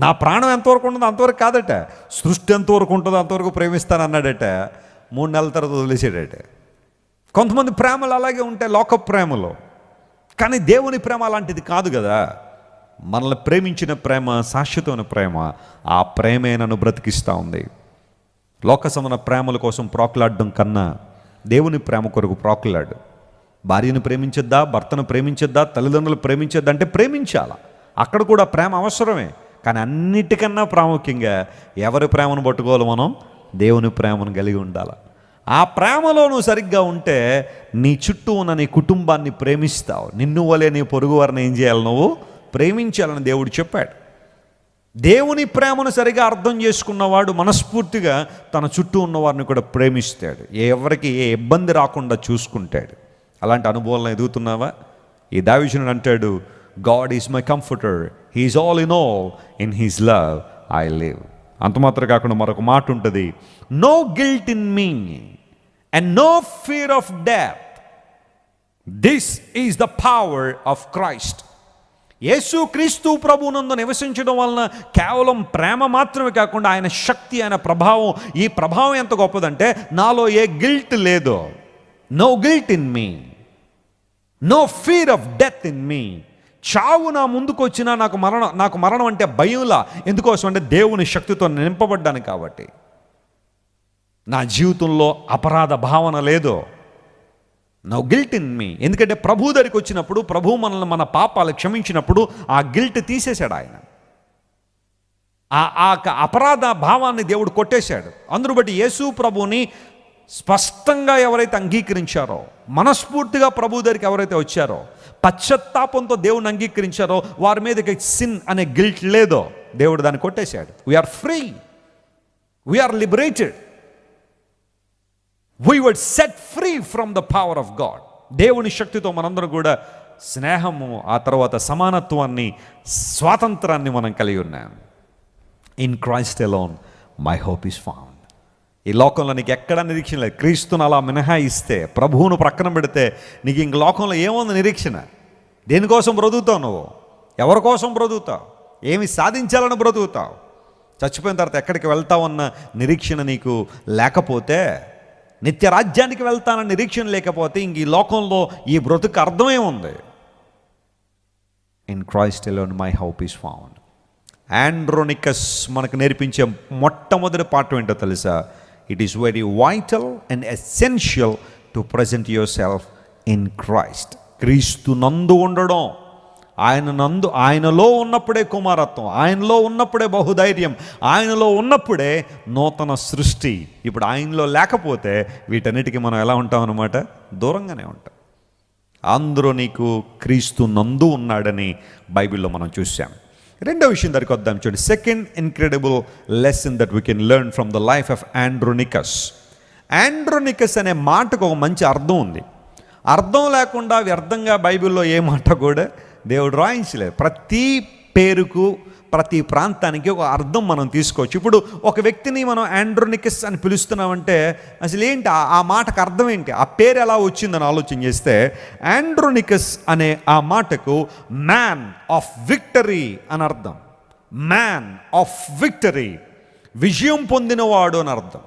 నా ప్రాణం ఎంతవరకు ఉంటుందో అంతవరకు కాదట, సృష్టి ఎంతవరకు ఉంటుందో అంతవరకు ప్రేమిస్తాను అన్నాడట. 3 నెలల తర్వాత వదిలేసాడట. కొంతమంది ప్రేమలు అలాగే ఉంటాయి, లోక ప్రేమలో. కానీ దేవుని ప్రేమ అలాంటిది కాదు కదా. మనల్ని ప్రేమించిన ప్రేమ శాశ్వతమైన ప్రేమ. ఆ ప్రేమే నన్ను బ్రతికిస్తూ ఉంది. లోక సంబంధ ప్రేమల కోసం ప్రోకులాడడం కన్నా దేవుని ప్రేమ కొరకు ప్రోకులాడు. భార్యను ప్రేమించొద్దా, భర్తను ప్రేమించొద్దా, తల్లిదండ్రులు ప్రేమించొద్దా అంటే ప్రేమించాలా. అక్కడ కూడా ప్రేమ అవసరమే. కానీ అన్నిటికన్నా ప్రాముఖ్యంగా ఎవరి ప్రేమను పట్టుకోవాలి? మనం దేవుని ప్రేమను కలిగి ఉండాలి. ఆ ప్రేమలో నువ్వు సరిగ్గా ఉంటే నీ చుట్టూ ఉన్న నీ కుటుంబాన్ని ప్రేమిస్తావు. నిన్ను వలే నీ పొరుగు వారిని ఏం చేయాలి? నువ్వు ప్రేమించాలని దేవుడు చెప్పాడు. దేవుని ప్రేమను సరిగా అర్థం చేసుకున్నవాడు మనస్ఫూర్తిగా తన చుట్టూ ఉన్నవారిని కూడా ప్రేమిస్తాడు. ఎవరికి ఏ ఇబ్బంది రాకుండా చూసుకుంటాడు. అలాంటి అనుభవాలను ఎదుగుతున్నావా? ఈ దావీదును అంటాడు, God is my comforter, he is all in all, in his love I live. అంత మాత్రం కాకుండా మరొక మాట ఉంటుంది, no guilt in me and no fear of death, this is the power of Christ. యేసు క్రీస్తు ప్రభువునందు నివసించడం వలన కేవలం ప్రేమ మాత్రమే కాకుండా ఆయన శక్తి, ఆయన ప్రభావం, ఈ ప్రభావం ఎంత గొప్పదంటే నాలో ఏ గిల్ట్ లేదో. No guilt in me, no fear of death in me. చావు నా ముందుకు వచ్చినా నాకు మరణం అంటే భయంలా. ఎందుకోసం అంటే దేవుని శక్తితో నింపబడ్డాను కాబట్టి. నా జీవితంలో అపరాధ భావన లేదు. No guilt in me. ఎందుకంటే ప్రభు దగ్గరికి వచ్చినప్పుడు, ప్రభు మనల్ని మన పాపాలు క్షమించినప్పుడు ఆ గిల్ట్ తీసేశాడు ఆయన. ఆ అపరాధ భావాన్ని దేవుడు కొట్టేశాడు. అందును బట్టి యేసు ప్రభుని స్పష్టంగా ఎవరైతే అంగీకరించారో, మనస్ఫూర్తిగా ప్రభు దగ్గరికి ఎవరైతే వచ్చారో, పశ్చాత్తాపంతో దేవుని అంగీకరించారో, వారి మీదకి సిన్ అనే గిల్ట్ లేదో దేవుడు దాన్ని కొట్టేశాడు. We are free, we are liberated, we were set free from the power of God. దేవుని శక్తితో మనందరం కూడా స్నేహము, ఆ తర్వాత సమానత్వాన్ని, స్వాతంత్రాన్ని మనం కలిగి ఉన్నాం. In Christ alone my hope is found. ఈ లోకంలో నీకు ఎక్కడ నిరీక్షణ లేదు. క్రీస్తును అలా మినహాయిస్తే, ప్రభువును ప్రక్కన పెడితే నీకు ఇంక లోకంలో ఏముంది నిరీక్షణ? దేనికోసం బ్రతుకుతావు నువ్వు? ఎవరి కోసం బ్రతుకుతావు? ఏమి సాధించాలని బ్రతుకుతావు? చచ్చిపోయిన తర్వాత ఎక్కడికి వెళ్తావన్న నిరీక్షణ నీకు లేకపోతే, నిత్య రాజ్యానికి వెళ్తానన్న నిరీక్షణ లేకపోతే ఇంక ఈ లోకంలో ఈ బ్రతుకు అర్థమే ఉంది. In Christ alone my hope is found. Andronicus మనకు నేర్పించే మొట్టమొదటి పాఠం ఏంటో తెలుసా? It is very vital and essential to present yourself in Christ. క్రీస్తు నందు ఉండడం, ఆయనలో ఉన్నప్పుడే కుమారత్వం, ఆయనలో ఉన్నప్పుడే బహుధైర్యం, ఆయనలో ఉన్నప్పుడే నూతన సృష్టి. ఇప్పుడు ఆయనలో లేకపోతే వీటన్నిటికీ మనం ఎలా ఉంటాం అన్నమాట? దూరంగానే ఉంటాం. అందరూ నీకు క్రీస్తు నందు ఉన్నాడని బైబిల్లో మనం చూసాం. రెండో విషయం దగ్గరికి వద్దాం. చూడండి, second incredible lesson that we can learn from the life of Andronicus. Andronicus అనే మాటకు ఒక మంచి అర్థం ఉంది. అర్థం లేకుండా వ్యర్థంగా బైబిల్లో ఏ మాట కూడా దేవుడు రాయించలేదు. ప్రతి పేరుకు, ప్రతి ప్రాంతానికి ఒక అర్థం మనం తీసుకోవచ్చు. ఇప్పుడు ఒక వ్యక్తిని మనం ఆండ్రోనికస్ అని పిలుస్తున్నామంటే అసలు ఏంటి ఆ మాటకు అర్థం ఏంటి? ఆ పేరు ఎలా వచ్చిందని ఆలోచన చేస్తే, ఆండ్రోనికస్ అనే ఆ మాటకు మ్యాన్ ఆఫ్ విక్టరీ అని అర్థం. మ్యాన్ ఆఫ్ విక్టరీ, విజయం పొందినవాడు అని అర్థం.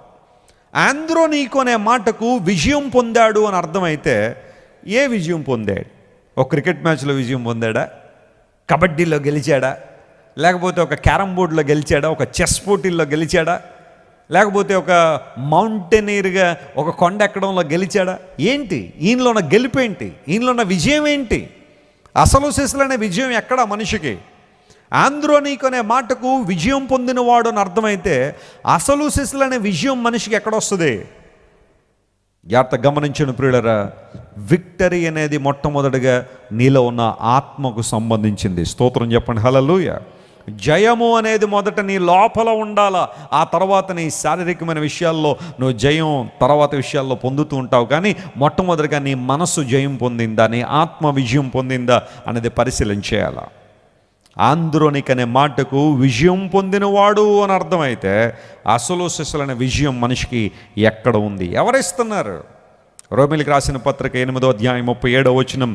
ఆండ్రోనికో అనే మాటకు విజయం పొందాడు అని అర్థమైతే, ఏ విజయం పొందాడు? ఒక క్రికెట్ మ్యాచ్లో విజయం పొందాడా? కబడ్డీలో గెలిచాడా? లేకపోతే ఒక క్యారమ్ బోర్డులో గెలిచాడా? ఒక చెస్ పోటీల్లో గెలిచాడా? లేకపోతే ఒక మౌంటైనీర్గా ఒక కొండ ఎక్కడంలో గెలిచాడా? ఏంటి ఈయనలో ఉన్న గెలుపేంటి? ఈయనలో ఉన్న విజయం ఏంటి? అసలు సిసలనే విజయం ఎక్కడ మనిషికి? ఆండ్రోనికో అనే మాటకు విజయం పొందినవాడు అని అర్థమైతే, అసలు సిసలనే విజయం మనిషికి ఎక్కడొస్తుంది? జాగ్రత్త గమనించిన ప్రియులరా, విక్టరీ అనేది మొట్టమొదటిగా నీలో ఉన్న ఆత్మకు సంబంధించింది. స్తోత్రం చెప్పండి, హల్లెలూయా. జయము అనేది మొదట నీ లోపల ఉండాలా. ఆ తర్వాత నీ శారీరకమైన విషయాల్లో నువ్వు జయం తర్వాత విషయాల్లో పొందుతూ ఉంటావు. కానీ మొట్టమొదటిగా నీ మనస్సు జయం పొందిందా, నీ ఆత్మ విజయం పొందిందా అనేది పరిశీలించేయాలా. ఆండ్రోనిక్ అనే మాటకు విజయం పొందినవాడు అని అర్థమైతే, అసలు సిసలైన విజయం మనిషికి ఎక్కడ ఉంది? ఎవరిస్తున్నారు? రోమీయులకు రాసిన పత్రిక 8వ అధ్యాయం 37వ వచనం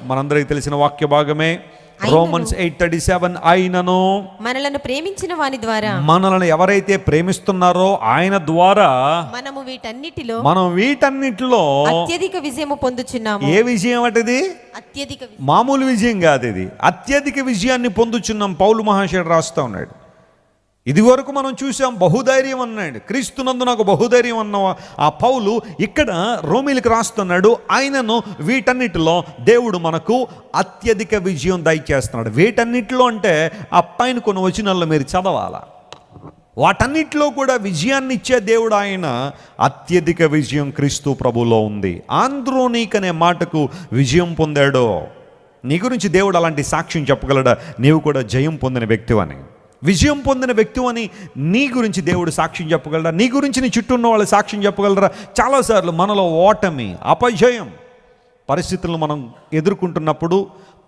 మనందరికీ తెలిసిన వాక్య భాగమే. రోమన్స్ 8:37, ఆయనను మనలను ప్రేమించిన వాని ద్వారా, మనల్ని ఎవరైతే ప్రేమిస్తున్నారో ఆయన ద్వారా మనం వీటన్నిటిలో అత్యధిక విజయము పొందుచున్నాము. ఏ విజయం అటది? అత్యధిక మామూలు విజయం కాదు ఇది. అత్యధిక విజయాన్ని పొందుచున్నాం. పౌలు మహాశయుడు రాస్తా ఉన్నాడు. ఇది వరకు మనం చూసాం బహుధైర్యం అన్నాడు. క్రీస్తునందు నాకు బహుధైర్యం అన్న ఆ పౌలు ఇక్కడ రోమీయులకు రాస్తున్నాడు, ఆయనను వీటన్నిటిలో దేవుడు మనకు అత్యధిక విజయం దయచేస్తున్నాడు. వీటన్నిటిలో అంటే ఆ పైన కొన్ని వచనాల్లో మీరు చదవాలా. వాటన్నిటిలో కూడా విజయాన్ని ఇచ్చే దేవుడు ఆయన. అత్యధిక విజయం క్రీస్తు ప్రభులో ఉంది. ఆండ్రోనిక్ అనే మాటకు విజయం పొందాడు. నీ గురించి దేవుడు అలాంటి సాక్ష్యం చెప్పగలడా? నీవు కూడా జయం పొందిన వ్యక్తివని, విజయం పొందిన వ్యక్తి అని నీ గురించి దేవుడు సాక్ష్యం చెప్పగలరా? నీ గురించి నీ చుట్టూ ఉన్న వాళ్ళు సాక్ష్యం చెప్పగలరా? చాలాసార్లు మనలో ఓటమి, అపజయం పరిస్థితులను మనం ఎదుర్కొంటున్నప్పుడు,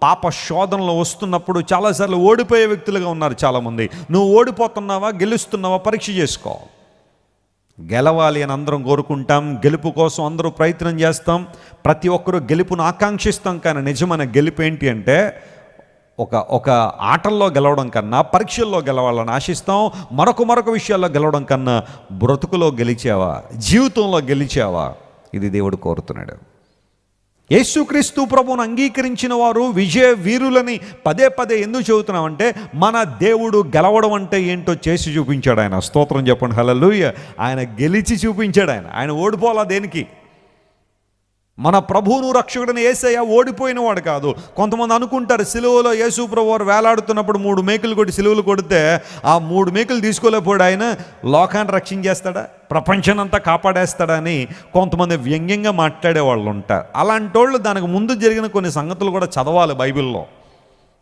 పాప శోధనలో వస్తున్నప్పుడు చాలాసార్లు ఓడిపోయే వ్యక్తులుగా ఉన్నారు చాలామంది. నువ్వు ఓడిపోతున్నావా గెలుస్తున్నావా పరీక్ష చేసుకో. గెలవాలి అని అందరం కోరుకుంటాం, గెలుపు కోసం అందరూ ప్రయత్నం చేస్తాం, ప్రతి ఒక్కరూ గెలుపును ఆకాంక్షిస్తాం. కానీ నిజమైన గెలుపు ఏంటి అంటే ఒక ఆటల్లో గెలవడం కన్నా పరీక్షల్లో గెలవాలని ఆశిస్తాం. మరొక విషయాల్లో గెలవడం కన్నా బ్రతుకులో గెలిచావా, జీవితంలో గెలిచావా, ఇది దేవుడు కోరుతున్నాడు. యేసుక్రీస్తు ప్రభువును అంగీకరించిన వారు విజయ వీరులని పదే పదే ఎందుకు చెబుతున్నామంటే మన దేవుడు గెలవడం అంటే ఏంటో చేసి చూపించాడు ఆయన. స్తోత్రం చెప్పండి, హల్లెలూయా. ఆయన గెలిచి చూపించాడు. ఆయన ఓడిపోలా దేనికి. మన ప్రభువును రక్షకుడిని యేసయ్య ఓడిపోయినవాడు కాదు. కొంతమంది అనుకుంటారు సిలువలో యేసు ప్రభు వారు వేలాడుతున్నప్పుడు 3 మేకులు కొట్టి సిలువలు కొడితే ఆ 3 మేకులు తీసుకోలేకపోయాడు ఆయన లోకాన్ని రక్షించేస్తాడా, ప్రపంచాన్నంతా కాపాడేస్తాడా అని కొంతమంది వ్యంగ్యంగా మాట్లాడే వాళ్ళు ఉంటారు. అలాంటి వాళ్ళు దానికి ముందు జరిగిన కొన్ని సంగతులు కూడా చదవాలి బైబిల్లో.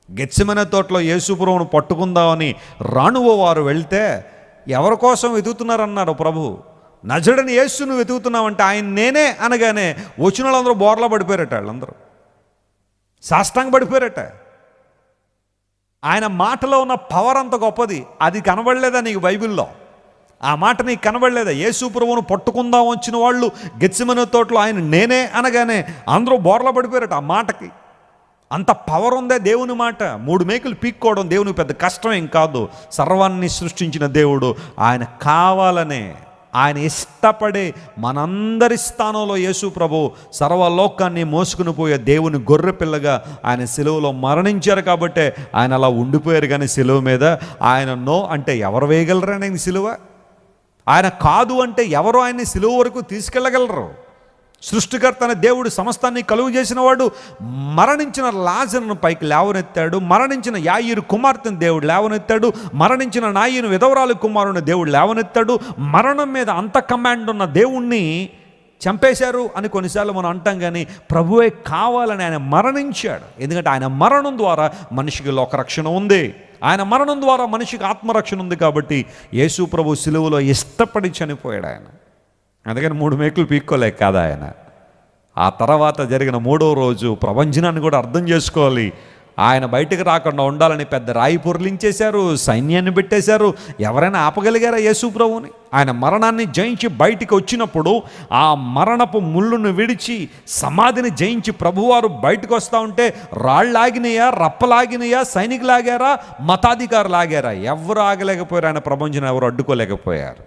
గెత్సెమనే తోటలో యేసు ప్రభువును పట్టుకుందామని రాణువ వారు వెళ్తే ఎవరి కోసం వెతుకుతున్నారన్నారు ప్రభు. నజరుడైన యేసును వెతుకుతున్నామంటే ఆయన నేనే అనగానే వచ్చిన వాళ్ళందరూ బోర్లా పడిపోయారట. వాళ్ళందరూ సాష్టాంగ పడిపోయారట. ఆయన మాటలో ఉన్న పవర్ అంత గొప్పది. అది కనబడలేదా నీకు బైబిల్లో? ఆ మాట నీకు కనబడలేదా? యేసు ప్రభువును పట్టుకుందాం వచ్చిన వాళ్ళు గెత్సెమనే తోటలో ఆయన నేనే అనగానే అందరూ బోర్లా పడిపోయారట. ఆ మాటకి అంత పవర్ ఉందే దేవుని మాట. 3 మేకులు పీక్కోవడం దేవునికి పెద్ద కష్టమేం కాదు. సర్వాన్ని సృష్టించిన దేవుడు ఆయన కావాలనే, ఆయన ఇష్టపడే మనందరి స్థానంలో యేసు ప్రభు సర్వలోకాన్ని మోసుకుని పోయే దేవుని గొర్రె పిల్లగా ఆయన సిలువలో మరణించారు. కాబట్టే ఆయన అలా ఉండిపోయారు. కానీ సిలువ మీద ఆయన నో అంటే ఎవరు వేయగలరు ఆయన సిలువ? ఆయన కాదు అంటే ఎవరు ఆయన్ని సిలువ వరకు తీసుకెళ్ళగలరు? సృష్టికర్త అనే దేవుడు సమస్తాన్ని కలుగు చేసిన వాడు మరణించిన లాజరును పైకి లేవనెత్తాడు. మరణించిన యాయిరు కుమార్తెను దేవుడు లేవనెత్తాడు. మరణించిన నాయిను విధవరాలు కుమారుని దేవుడు లేవనెత్తాడు. మరణం మీద అంత కమాండ్ ఉన్న దేవుణ్ణి చంపేశారు అని కొన్నిసార్లు మనం అంటాం. కానీ ప్రభువే కావాలని ఆయన మరణించాడు. ఎందుకంటే ఆయన మరణం ద్వారా మనిషికి లోకరక్షణ ఉంది. ఆయన మరణం ద్వారా మనిషికి ఆత్మరక్షణ ఉంది. కాబట్టి యేసు ప్రభు సిలువలో ఇష్టపడి చనిపోయాడు ఆయన. అందుకని 3 మేకులు పీక్కోలేక కాదు ఆయన. ఆ తర్వాత జరిగిన 3వ రోజు ప్రపంచాన్ని కూడా అర్థం చేసుకోవాలి. ఆయన బయటకు రాకుండా ఉండాలని పెద్ద రాయి పొర్లించేశారు, సైన్యాన్ని పెట్టేశారు. ఎవరైనా ఆపగలిగారా యేసు ప్రభువుని? ఆయన మరణాన్ని జయించి బయటికి వచ్చినప్పుడు ఆ మరణపు ముళ్ళును విడిచి సమాధిని జయించి ప్రభువారు బయటకు వస్తూ ఉంటే రాళ్ళాగినాయా, రప్పలాగినాయా, సైనికులు ఆగారా, మతాధికారులు ఆగారా? ఎవరు ఆగలేకపోయారు. ఆయన ప్రపంచం ఎవరు అడ్డుకోలేకపోయారు.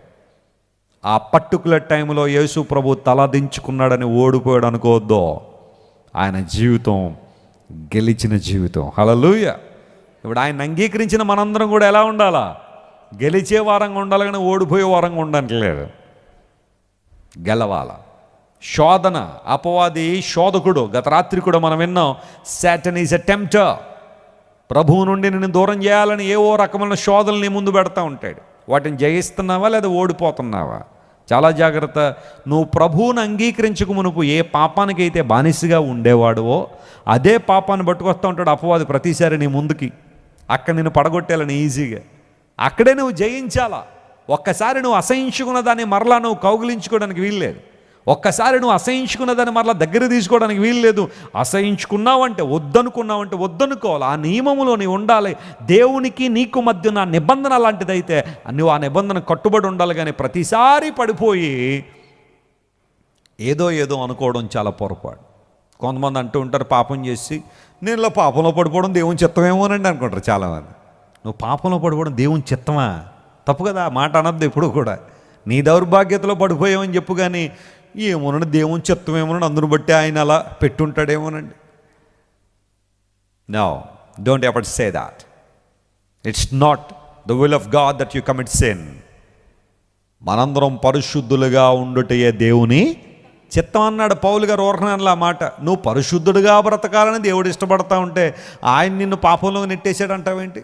ఆ పర్టికులర్ టైంలో యేసు ప్రభు తలదించుకున్నాడని ఓడిపోయాడు అనుకోవద్దు. ఆయన జీవితం గెలిచిన జీవితం. హల్లెలూయా. ఇప్పుడు ఆయన అంగీకరించిన మనందరం కూడా ఎలా ఉండాలా? గెలిచే వారంగా ఉండాలి, కానీ ఓడిపోయే వారంగా ఉండడానికి లేదు. గెలవాల. శోధన, అపవాది శోధకుడు. గత రాత్రి కూడా మనం విన్నాం, సాటన్ ఈజ్ ఎ టెంప్టర్. ప్రభువు నుండి నిన్ను దూరం చేయాలని ఏవో రకమైన శోధనలు నీ ముందు పెడతా ఉంటాడు. వాటిని జయిస్తున్నావా లేదా ఓడిపోతున్నావా? చాలా జాగ్రత్త. నువ్వు ప్రభువును అంగీకరించక మునుపు ఏ పాపానికైతే బానిసగా ఉండేవాడువో అదే పాపాన్ని పట్టుకొస్తూ ఉంటాడు అపవాది ప్రతిసారి నీ ముందుకి. అక్కడ నిన్ను పడగొట్టేయాలని ఈజీగా. అక్కడే నువ్వు జయించాలా. ఒక్కసారి నువ్వు అసహించుకున్న దాన్ని మరలా నువ్వు కౌగిలించుకోవడానికి వీల్లేదు. ఒక్కసారి నువ్వు అసహించుకున్న దాన్ని మరలా దగ్గర తీసుకోవడానికి వీల్లేదు. అసహించుకున్నావంటే వద్దనుకున్నావంటే వద్దనుకోవాలి. ఆ నియమములో నీవు ఉండాలి. దేవునికి నీకు మధ్య నా నిబంధన లాంటిదైతే నువ్వు ఆ నిబంధన కట్టుబడి ఉండాలి. కానీ ప్రతిసారి పడిపోయి ఏదో అనుకోవడం చాలా పొరపాటు. కొంతమంది అంటూ ఉంటారు, పాపం చేసి నేను ఇలా పాపంలో పడిపోవడం దేవుని చిత్తమేమోనండి అనుకుంటారు చాలామంది. నువ్వు పాపంలో పడిపోవడం దేవుని చిత్తమా? తప్పు కదా. మాట అనద్దు ఎప్పుడు కూడా. నీ దౌర్భాగ్యతలో పడిపోయామని చెప్పు, కానీ ఏమోనండి దేవుని చిత్తమేమోనండి, అందును బట్టి ఆయన అలా పెట్టుంటాడేమోనండి. No, don't ever say that. It's not the will of God that you commit sin. మనందరం పరిశుద్ధులుగా ఉండుటయే దేవుని చిత్తం అన్నాడు పౌలు గారు. ఓర్హనలా మాట. నువ్వు పరిశుద్ధుడుగా బ్రతకాలని దేవుడు ఇష్టపడతా ఉంటే ఆయన నిన్ను పాపంలో నెట్టేశాడు అంటావేంటి?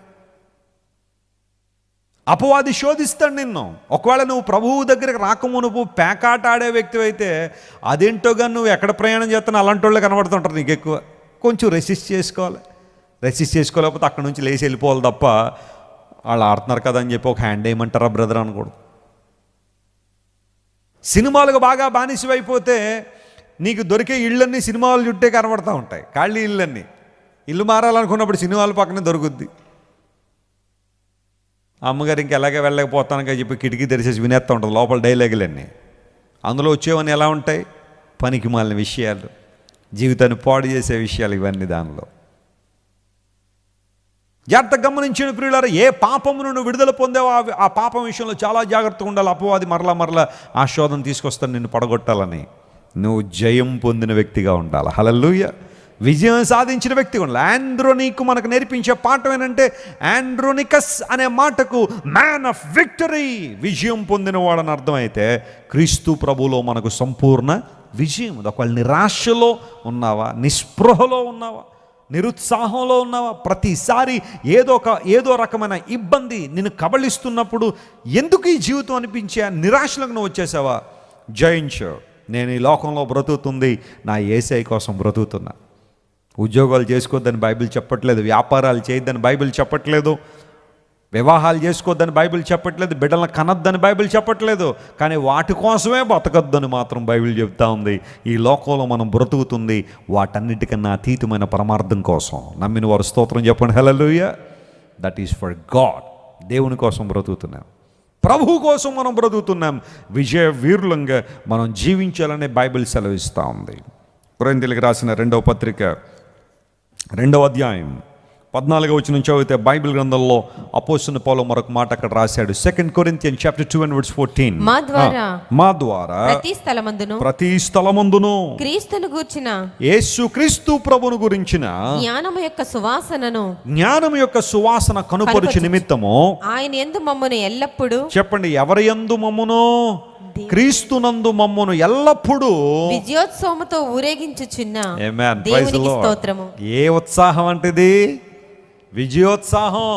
అపవాది శోధిస్తాడు నిన్ను. ఒకవేళ నువ్వు ప్రభువు దగ్గరికి రాకమునుపు పేకాట ఆడే వ్యక్తి అయితే అదేంటోగా నువ్వు ఎక్కడ ప్రయాణం చేస్తున్నా అలాంటి వాళ్ళు కనబడుతుంటారు నీకు ఎక్కువ. కొంచెం రెసిస్ట్ చేసుకోవాలి. రెసిస్ట్ చేసుకోలేకపోతే అక్కడ నుంచి లేచి వెళ్ళిపోవాలి తప్ప వాళ్ళు ఆడుతున్నారు కదా అని చెప్పి ఒక హ్యాండ్ వేయమంటారా బ్రదర్ అనకూడదు. సినిమాలకు బాగా బానిసైపోతే నీకు దొరికే ఇళ్ళన్నీ సినిమాలు చుట్టే కనబడుతూ ఉంటాయి. ఖాళీ ఇళ్ళన్నీ ఇల్లు మారాలనుకున్నప్పుడు సినిమాల పక్కనే దొరుకుద్ది. అమ్మగారు ఇంక ఎలాగే వెళ్ళకపోతానని చెప్పి కిటికీ తెరిచేసి వినేస్తూ ఉంటుంది లోపల డైలాగులన్నీ. అందులో వచ్చేవన్నీ ఎలా ఉంటాయి? పనికి మాలిన విషయాలు, జీవితాన్ని పాడు చేసే విషయాలు, ఇవన్నీ దానిలో. జాగ్రత్త గమనించిన ప్రియులారా, ఏ పాపమును నువ్వు విడుదల పొందావో ఆ పాపం విషయంలో చాలా జాగ్రత్తగా ఉండాలి. అపవాది మరలా ఆ శోధన తీసుకొస్తాను నిన్ను పడగొట్టాలని. నువ్వు జయం పొందిన వ్యక్తిగా ఉండాలి. హల్లెలూయా. విజయం సాధించిన వ్యక్తిగా ఉండాలి. ఆండ్రోనికు మనకు నేర్పించే పాఠం ఏంటంటే, ఆండ్రోనికస్ అనే మాటకు మ్యాన్ ఆఫ్ విక్టరీ, విజయం పొందినవాడని అర్థమైతే క్రీస్తు ప్రభులో మనకు సంపూర్ణ విజయం. ఒకవేళ నిరాశలో ఉన్నావా, నిస్పృహలో ఉన్నావా, నిరుత్సాహంలో ఉన్నావా, ప్రతిసారి ఏదో రకమైన ఇబ్బంది నిన్ను కబళిస్తున్నప్పుడు ఎందుకు ఈ జీవితం అనిపించే నిరాశలకు నువ్వు వచ్చేసావా, జయించు. నేను ఈ లోకంలో బ్రతుకుతుంది నా యేసయ్య కోసం బ్రతుకుతున్నా. ఉద్యోగాలు చేసుకోవద్దని బైబిల్ చెప్పట్లేదు, వ్యాపారాలు చేయొద్దని బైబిల్ చెప్పట్లేదు, వివాహాలు చేసుకోవద్దని బైబిల్ చెప్పట్లేదు, బిడ్డలను కనొద్దని బైబిల్ చెప్పట్లేదు. కానీ వాటి కోసమే బతకద్దని మాత్రం బైబిల్ చెప్తా ఉంది. ఈ లోకంలో మనం బ్రతుకుతుంది వాటన్నిటికన్నా అతీతమైన పరమార్థం కోసం. నమ్మిన వారు స్తోత్రం చెప్పండి. హల్లెలూయా. That is for God. దేవుని కోసం బ్రతుకుతున్నాం, ప్రభు కోసం మనం బ్రతుకుతున్నాం. విజయ వీరులంగా మనం జీవించాలనే బైబిల్ సెలవిస్తూ ఉంది. కొరింథీయులకు రాసిన 2వ పత్రిక 2వ అధ్యాయం 14వ వచనం చదివితే బైబిల్ గ్రంథంలో అపోస్తలుడైన పౌలు మరొక మాట అక్కడ రాశాడు. 2 Corinthians chapter 2 and verse 14. మా ద్వారా ప్రతి స్థలమందును క్రీస్తును గూర్చిన, యేసు క్రీస్తు ప్రభువును గురించిన జ్ఞానము యొక్క సువాసన కనుపరుచు నిమిత్తము ఆయన యందు మమ్మును ఎల్లప్పుడూ, చెప్పండి, ఎవరి యందు మమ్మును? క్రీస్తునందు మమ్మును ఎల్లప్పుడూ విజయోత్సవముతో ఊరేగించుచున్న ఆమేన్. దేవునికి స్తోత్రము. ఏ ఉత్సాహం అంటే ఇది? విజయోత్సాహం,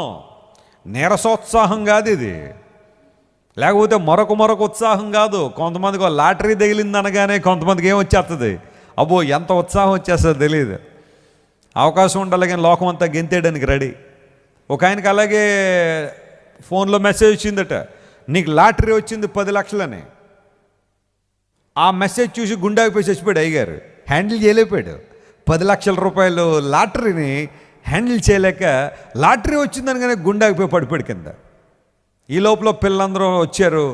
నీరసోత్సాహం కాదు ఇది. లేకపోతే మరొక ఉత్సాహం కాదు. కొంతమందికి లాటరీ తగిలింది అనగానే కొంతమందికి ఏం వచ్చేస్తుంది, అబ్బో ఎంత ఉత్సాహం వచ్చేస్తుందో తెలియదు. అవకాశం ఉండాలి కానీ లోకం అంతా గెంతేయడానికి రెడీ. ఒక ఆయనకి అలాగే ఫోన్లో మెసేజ్ వచ్చిందట, నీకు లాటరీ వచ్చింది 10 లక్షలని. ఆ మెసేజ్ చూసి గుండాకి చచ్చిపోయాడు అయ్యగారు. హ్యాండిల్ చేయలేకపోయాడు. 10 లక్షల రూపాయలు లాటరీని హ్యాండిల్ చేయలేక లాటరీ వచ్చిందనగానే గుండాకి పడిపోయాడు కింద. ఈ లోపల పిల్లలందరూ వచ్చారు,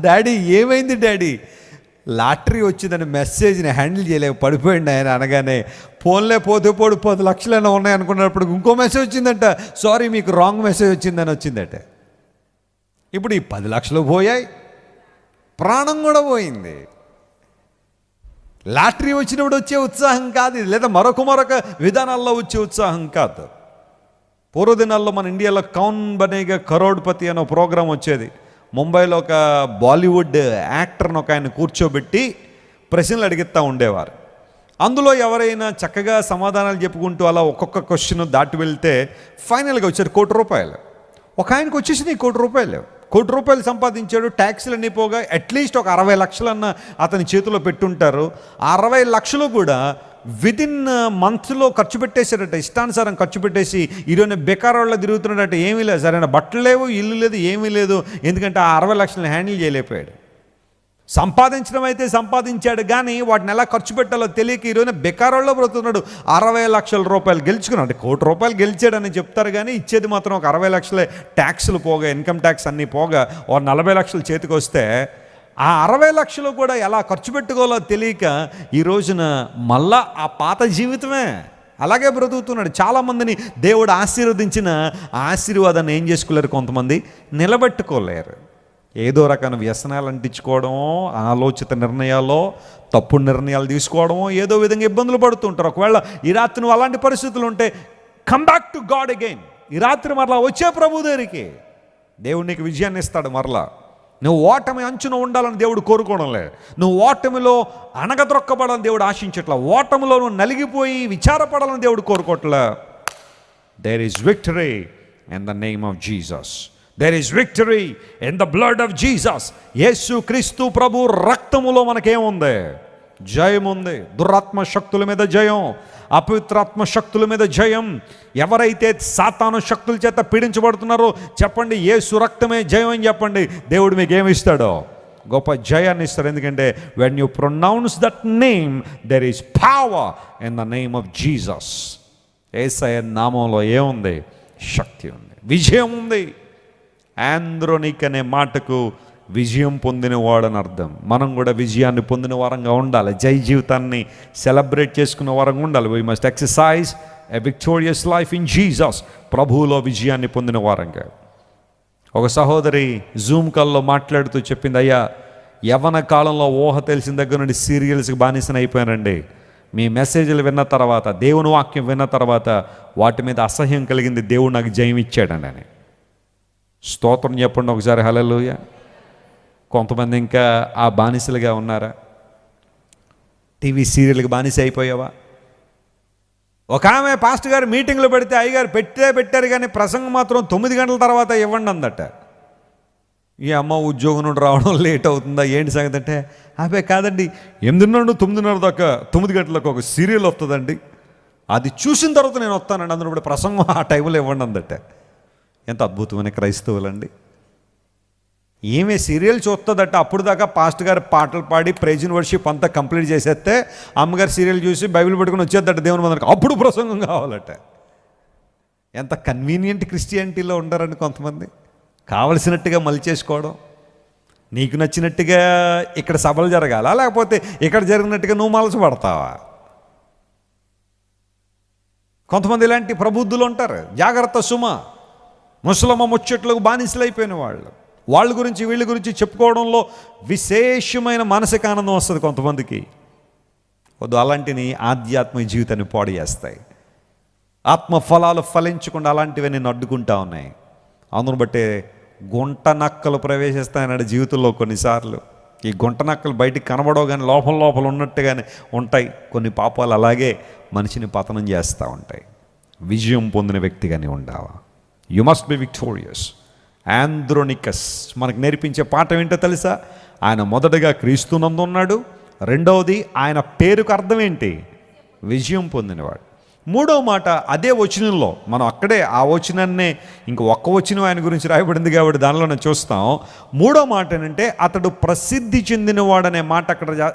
డాడీ ఏమైంది డాడీ, లాటరీ వచ్చిందని మెసేజ్ని హ్యాండిల్ చేయలేక పడిపోయింది ఆయన అనగానే, ఫోన్లే పోతే 10 లక్షలైనా ఉన్నాయి అనుకున్నప్పుడు ఇంకో మెసేజ్ వచ్చిందంట, సారీ మీకు రాంగ్ మెసేజ్ వచ్చిందని వచ్చిందట. ఇప్పుడు ఈ 10 లక్షలు పోయాయి, ప్రాణం కూడా పోయింది. లాటరీ వచ్చినప్పుడు వచ్చే ఉత్సాహం కాదు ఇది, లేదా మరొక విధానాల్లో వచ్చే ఉత్సాహం కాదు. పూర్వదినాల్లో మన ఇండియాలో కౌన్ బనేగా కరోడ్పతి అనే ప్రోగ్రాం వచ్చేది. ముంబైలో ఒక బాలీవుడ్ యాక్టర్ని ఒక ఆయన కూర్చోబెట్టి ప్రశ్నలు అడిగిస్తూ ఉండేవారు. అందులో ఎవరైనా చక్కగా సమాధానాలు చెప్పుకుంటూ అలా ఒక్కొక్క క్వశ్చన్ దాటి వెళ్తే ఫైనల్గా వచ్చారు ₹1,00,00,000. ఒక ఆయనకు వచ్చేసింది ₹1,00,00,000 సంపాదించాడు. ట్యాక్స్లన్నీ పోగా అట్లీస్ట్ ఒక 60 లక్షలన్న అతని చేతిలో పెట్టుంటారు. 60 లక్షలు కూడా విదిన్ మంత్లో ఖర్చు పెట్టేశాడట, ఇష్టానుసారం ఖర్చు పెట్టేసి ఈరోజు బెకారోళ్ళ తిరుగుతున్నాడట. ఏమీ లేదు, సరైన బట్టలు లేవు, ఇల్లు లేదు, ఏమీ లేదు. ఎందుకంటే ఆ 60 లక్షలను హ్యాండిల్ చేయలేకపోయాడు. సంపాదించడం అయితే సంపాదించాడు కానీ వాటిని ఎలా ఖర్చు పెట్టాలో తెలియక ఈరోజు బెకారోళ్ళలో బ్రతుకున్నాడు. 60 లక్షల రూపాయలు గెలుచుకున్నాడు. అంటే ₹1,00,00,000 గెలిచాడని చెప్తారు కానీ ఇచ్చేది మాత్రం ఒక 60 లక్షలే. ట్యాక్సులు పోగా, ఇన్కమ్ ట్యాక్స్ అన్నీ పోగా ఓ 40 లక్షలు చేతికి వస్తే ఆ 60 లక్షలు కూడా ఎలా ఖర్చు పెట్టుకోవాలో తెలియక ఈ రోజున మళ్ళా ఆ పాత జీవితమే అలాగే బ్రతుకుతున్నాడు. చాలామందిని దేవుడు ఆశీర్వదించిన ఆశీర్వాదాన్ని ఏం చేసుకోలేరు, కొంతమంది నిలబెట్టుకోలేరు. ఏదో రకమైన వ్యసనాలు అంటించుకోవడమో, ఆలోచిత నిర్ణయాల్లో తప్పుడు నిర్ణయాలు తీసుకోవడమో, ఏదో విధంగా ఇబ్బందులు పడుతుంటారు. ఒకవేళ ఈ రాత్రి నువ్వు అలాంటి పరిస్థితులు ఉంటే come back to God again. ఈ రాత్రి మరలా వచ్చే ప్రభు దగ్గరికి, దేవుడు నీకు విజయాన్ని ఇస్తాడు. మరలా నువ్వు ఓటమి అంచున ఉండాలని దేవుడు కోరుకోవడంలే, నువ్వు ఓటమిలో అణగద్రొక్కబడాలని దేవుడు ఆశించట్లా, ఓటమిలో నువ్వు నలిగిపోయి విచారపడాలని దేవుడు కోరుకోవట్లా. There is victory in the name of Jesus. There is victory in the blood of Jesus. యేసు క్రీస్తు ప్రభు రక్తములో మనకేముంది? జయం ఉంది. దురాత్మ శక్తుల మీద జయం, అపవిత్రాత్మ శక్తుల మీద జయం. ఎవరైతే సాతాను శక్తుల చేత పీడించబడుతున్నారో చెప్పండి, యేసు రక్తమే జయం అని చెప్పండి. దేవుడు మీకు ఏమి ఇస్తాడో? గొప్ప జయాన్ని ఇస్తాడు. ఎందుకంటే when you pronounce that name there is power in the name of Jesus. యేసయ్య నామంలో ఏముంది? శక్తి ఉంది, విజయం ఉంది. ఆంద్రోనిక్ అనే మాటకు విజయం పొందిన వాడని అర్థం. మనం కూడా విజయాన్ని పొందిన వారంగా ఉండాలి. జై జీవితాన్ని సెలబ్రేట్ చేసుకున్న వారంగా ఉండాలి. We must exercise a victorious life in Jesus. ప్రభువులో విజయాన్ని పొందిన వారంగా. ఒక సహోదరి జూమ్ కాల్లో మాట్లాడుతూ చెప్పింది, అయ్యా యవ్వన కాలంలో ఊహ తెలిసిన దగ్గర నుండి సీరియల్స్కి బానిసన అయిపోయానండి. మీ మెసేజ్లు విన్న తర్వాత, దేవుని వాక్యం విన్న తర్వాత వాటి మీద అసహ్యం కలిగింది. దేవుడు నాకు జయం ఇచ్చాడండి అని. స్తోత్రం చెప్పండి ఒకసారి, హల్లెలూయా. కొంతమంది ఇంకా ఆ బానిసలుగా ఉన్నారా? టీవీ సీరియల్కి బానిస అయిపోయావా? ఒక ఆమె పాస్టర్ గారు మీటింగ్లో పెడితే అయ్యగారు పెట్టారు కానీ ప్రసంగం మాత్రం 9 గంటల తర్వాత ఇవ్వండి అందట. ఈ అమ్మ ఉద్యోగం నుండి రావడం లేట్ అవుతుందా ఏంటి సంగతి అంటే, అబ్బే కాదండి 8 నుండి 9:30 దాకా 9 గంటలకు ఒక సీరియల్ వస్తుందండి, అది చూసిన తర్వాత నేను వస్తానండి, అందులో ఇప్పుడు ప్రసంగం ఆ టైంలో ఇవ్వండి అందట. ఎంత అద్భుతమైన క్రైస్తవులండి. ఏమే సీరియల్ చూస్తుందట, అప్పుడు దాకా పాస్టర్ గారు పాటలు పాడి ప్రైజ్ అండ్ వర్షిప్ అంతా కంప్లీట్ చేసేస్తే అమ్మగారు సీరియల్ చూసి బైబిల్ పెట్టుకుని వచ్చేద్దట దేవుని మందికి, అప్పుడు ప్రసంగం కావాలట. ఎంత కన్వీనియంట్ క్రిస్టియానిటీలో ఉండరండి కొంతమంది. కావలసినట్టుగా మలిచేసుకోవడం, నీకు నచ్చినట్టుగా ఇక్కడ సభలు జరగాల, లేకపోతే ఇక్కడ జరిగినట్టుగా నువ్వు మలసి పడతావా? కొంతమంది ఇలాంటి ప్రబుద్ధులు ఉంటారు. జాగ్రత్త సుమ. ముసలమ్మ ముచ్చట్లకు బానిసలు అయిపోయిన వాళ్ళ గురించి వీళ్ళ గురించి చెప్పుకోవడంలో విశేషమైన మానసిక ఆనందం వస్తుంది కొంతమందికి. వద్దు, అలాంటిని ఆధ్యాత్మిక జీవితాన్ని పాడు చేస్తాయి. ఆత్మ ఫలాలు ఫలించకుండా అలాంటివి నేను అడ్డుకుంటా ఉన్నాయి. అందును బట్టే గుంట నక్కలు ప్రవేశిస్తాయన్నాడు జీవితంలో కొన్నిసార్లు. ఈ గుంట నక్కలు బయటికి కనబడవు కానీ లోపల ఉన్నట్టుగానే ఉంటాయి. కొన్ని పాపాలు అలాగే మనిషిని పతనం చేస్తూ ఉంటాయి. విజయం పొందిన వ్యక్తిగానే ఉండావా. You must be victorious. Andronicus మనకు నేర్పించే పాఠం ఏంటో తెలుసా? ఆయన మొదటగా క్రీస్తునందు ఉన్నాడు. రెండవది ఆయన పేరుకు అర్థం ఏంటి? విజయం పొందినవాడు. మూడవ మాట అదే వచనంలో, మనం అక్కడే ఆ వచనాన్నే ఇంక ఒక్క వచనం ఆయన గురించి రాయబడింది కాబట్టి దానిలోనే చూస్తాం. మూడో మాట ఏంటంటే అతడు ప్రసిద్ధి చెందినవాడనే మాట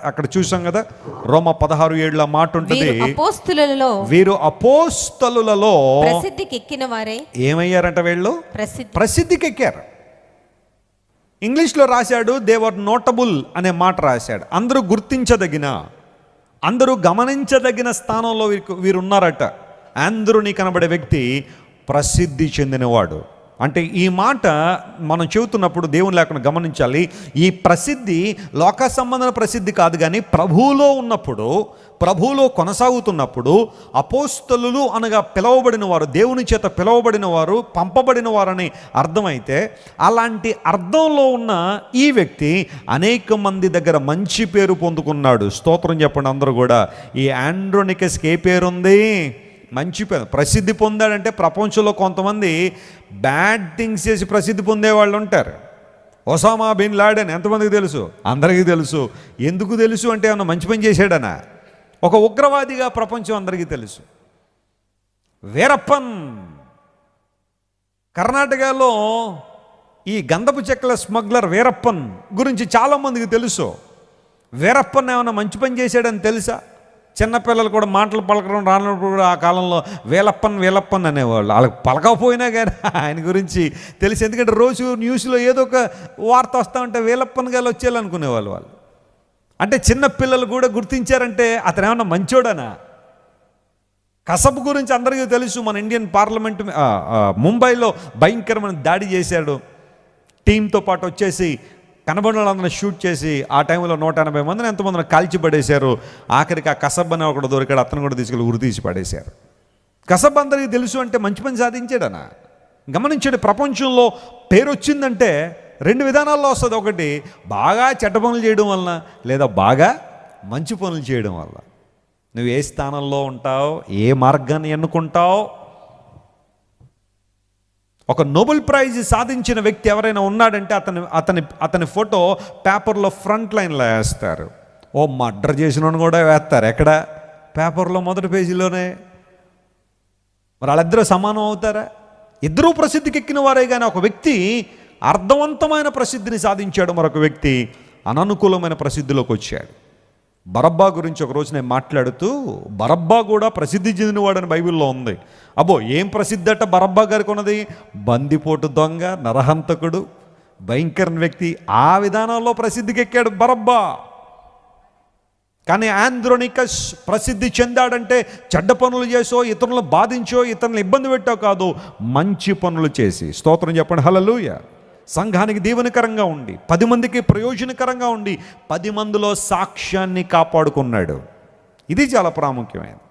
అక్కడ చూసాం కదా. రోమ 16:7 మాట ఉంటుంది, వీరు అపోస్తలులలో ప్రసిద్ధికి ఎక్కిన వారే. ఏమయ్యారంట వీళ్ళు? ప్రసిద్ధికి ఎక్కారు. ఇంగ్లీష్లో రాశాడు దే వర్ నోటబుల్ అనే మాట రాశాడు. అందరూ గుర్తించదగిన, అందరూ గమనించదగిన స్థానంలో వీరున్నారట. ఆంద్రోని కనబడే వ్యక్తి ప్రసిద్ధి చెందినవాడు. అంటే ఈ మాట మనం చెబుతున్నప్పుడు దేవుని లేకుండా గమనించాలి. ఈ ప్రసిద్ధి లోక సంబంధమైన ప్రసిద్ధి కాదు, కానీ ప్రభువులో ఉన్నప్పుడు, ప్రభువులో కొనసాగుతున్నప్పుడు అపోస్తలులు అనగా పిలవబడిన వారు, దేవుని చేత పిలవబడిన వారు, పంపబడిన వారని అర్థమైతే, అలాంటి అర్థంలో ఉన్న ఈ వ్యక్తి అనేక మంది దగ్గర మంచి పేరు పొందుకున్నాడు. స్తోత్రం చెప్పండి అందరూ కూడా. ఈ ఆండ్రోనికస్కి ఏ పేరుంది? మంచి పేరు. ప్రసిద్ధి పొందాడంటే ప్రపంచంలో కొంతమంది బ్యాడ్ థింగ్స్ చేసి ప్రసిద్ధి పొందేవాళ్ళు ఉంటారు. ఒసామా బిన్ లాడెన్ ఎంతమందికి తెలుసు? అందరికీ తెలుసు. ఎందుకు తెలుసు అంటే ఏమన్నా మంచి పని చేశాడనా? ఒక ఉగ్రవాదిగా ప్రపంచం అందరికీ తెలుసు. వీరప్పన్ కర్ణాటకలో ఈ గంధపు చెక్కల స్మగ్లర్ వీరప్పన్ గురించి చాలామందికి తెలుసు. వీరప్పన్ ఏమన్నా మంచి పని చేశాడని తెలుసా? చిన్నపిల్లలు కూడా మాటలు పలకడం రానప్పుడు కూడా ఆ కాలంలో వీలప్పన్ అనేవాళ్ళు. వాళ్ళకి పలకపోయినా కానీ ఆయన గురించి తెలిసి, ఎందుకంటే రోజు న్యూస్లో ఏదో ఒక వార్త వస్తూ ఉంటే వీలప్పన్ గారు వచ్చేయాలనుకునేవాళ్ళు వాళ్ళు. అంటే చిన్నపిల్లలు కూడా గుర్తించారంటే అతను ఏమన్నా మంచోడనా? కసబ్ గురించి అందరికీ తెలుసు. మన ఇండియన్ పార్లమెంట్ ముంబైలో భయంకరమైన దాడి చేశాడు. టీంతో పాటు వచ్చేసి కనబడినందరిని షూట్ చేసి ఆ టైంలో 180 మందిని ఎంతమందిని కాల్చిపడేశారు. ఆఖరికి ఆ కసబ్ అని ఒకడు దొరికాడు, అతను కూడా తీసుకెళ్ళి ఉరి తీసి పడేశారు. కసబ్ అందరికీ తెలుసు అంటే మంచి పని సాధించాడనా? గమనించండి, ప్రపంచంలో పేరు వచ్చిందంటే 2 విధానాల్లో వస్తుంది. ఒకటి బాగా చెడ్డ పనులు చేయడం వలన, లేదా బాగా మంచి పనులు చేయడం వల్ల. నువ్వు ఏ స్థానంలో ఉంటావు, ఏ మార్గాన్ని ఎన్నుకుంటావు. ఒక నోబెల్ ప్రైజ్ సాధించిన వ్యక్తి ఎవరైనా ఉన్నాడంటే అతని ఫోటో పేపర్లో ఫ్రంట్ లైన్లో వేస్తారు. ఓ మర్డర్ చేసినోని కూడా వేస్తారు. ఎక్కడ? పేపర్లో మొదటి పేజీలోనే. మరి వాళ్ళిద్దరూ సమానం అవుతారా? ఇద్దరూ ప్రసిద్ధికి ఎక్కిన వారే. కానీ ఒక వ్యక్తి అర్థవంతమైన ప్రసిద్ధిని సాధించాడు, మరొక వ్యక్తి అననుకూలమైన ప్రసిద్ధిలోకి వచ్చాడు. బరబ్బా గురించి ఒక రోజు నేను మాట్లాడుతూ, బరబ్బా కూడా ప్రసిద్ధి చెందినవాడని బైబిల్లో ఉంది. అబ్బో ఏం ప్రసిద్ధి అట బరబ్బా గారికి ఉన్నది? బందిపోటు దొంగ, నరహంతకుడు, భయంకర వ్యక్తి. ఆ విధానాల్లో ప్రసిద్ధికి ఎక్కాడు బరబ్బా. కానీ ఆంద్రోనికస్ ప్రసిద్ధి చెందాడంటే చెడ్డ పనులు చేసో, ఇతరులను బాధించో, ఇతరులను ఇబ్బంది పెట్టో కాదు, మంచి పనులు చేసి, స్తోత్రం చెప్పండి, హల్లెలూయా, సంఘానికి దీవెనకరంగా ఉండి, 10 మందికి ప్రయోజనకరంగా ఉండి, 10 మందిలో సాక్ష్యాన్ని కాపాడుకున్నాడు. ఇది చాలా ప్రాముఖ్యమైనది.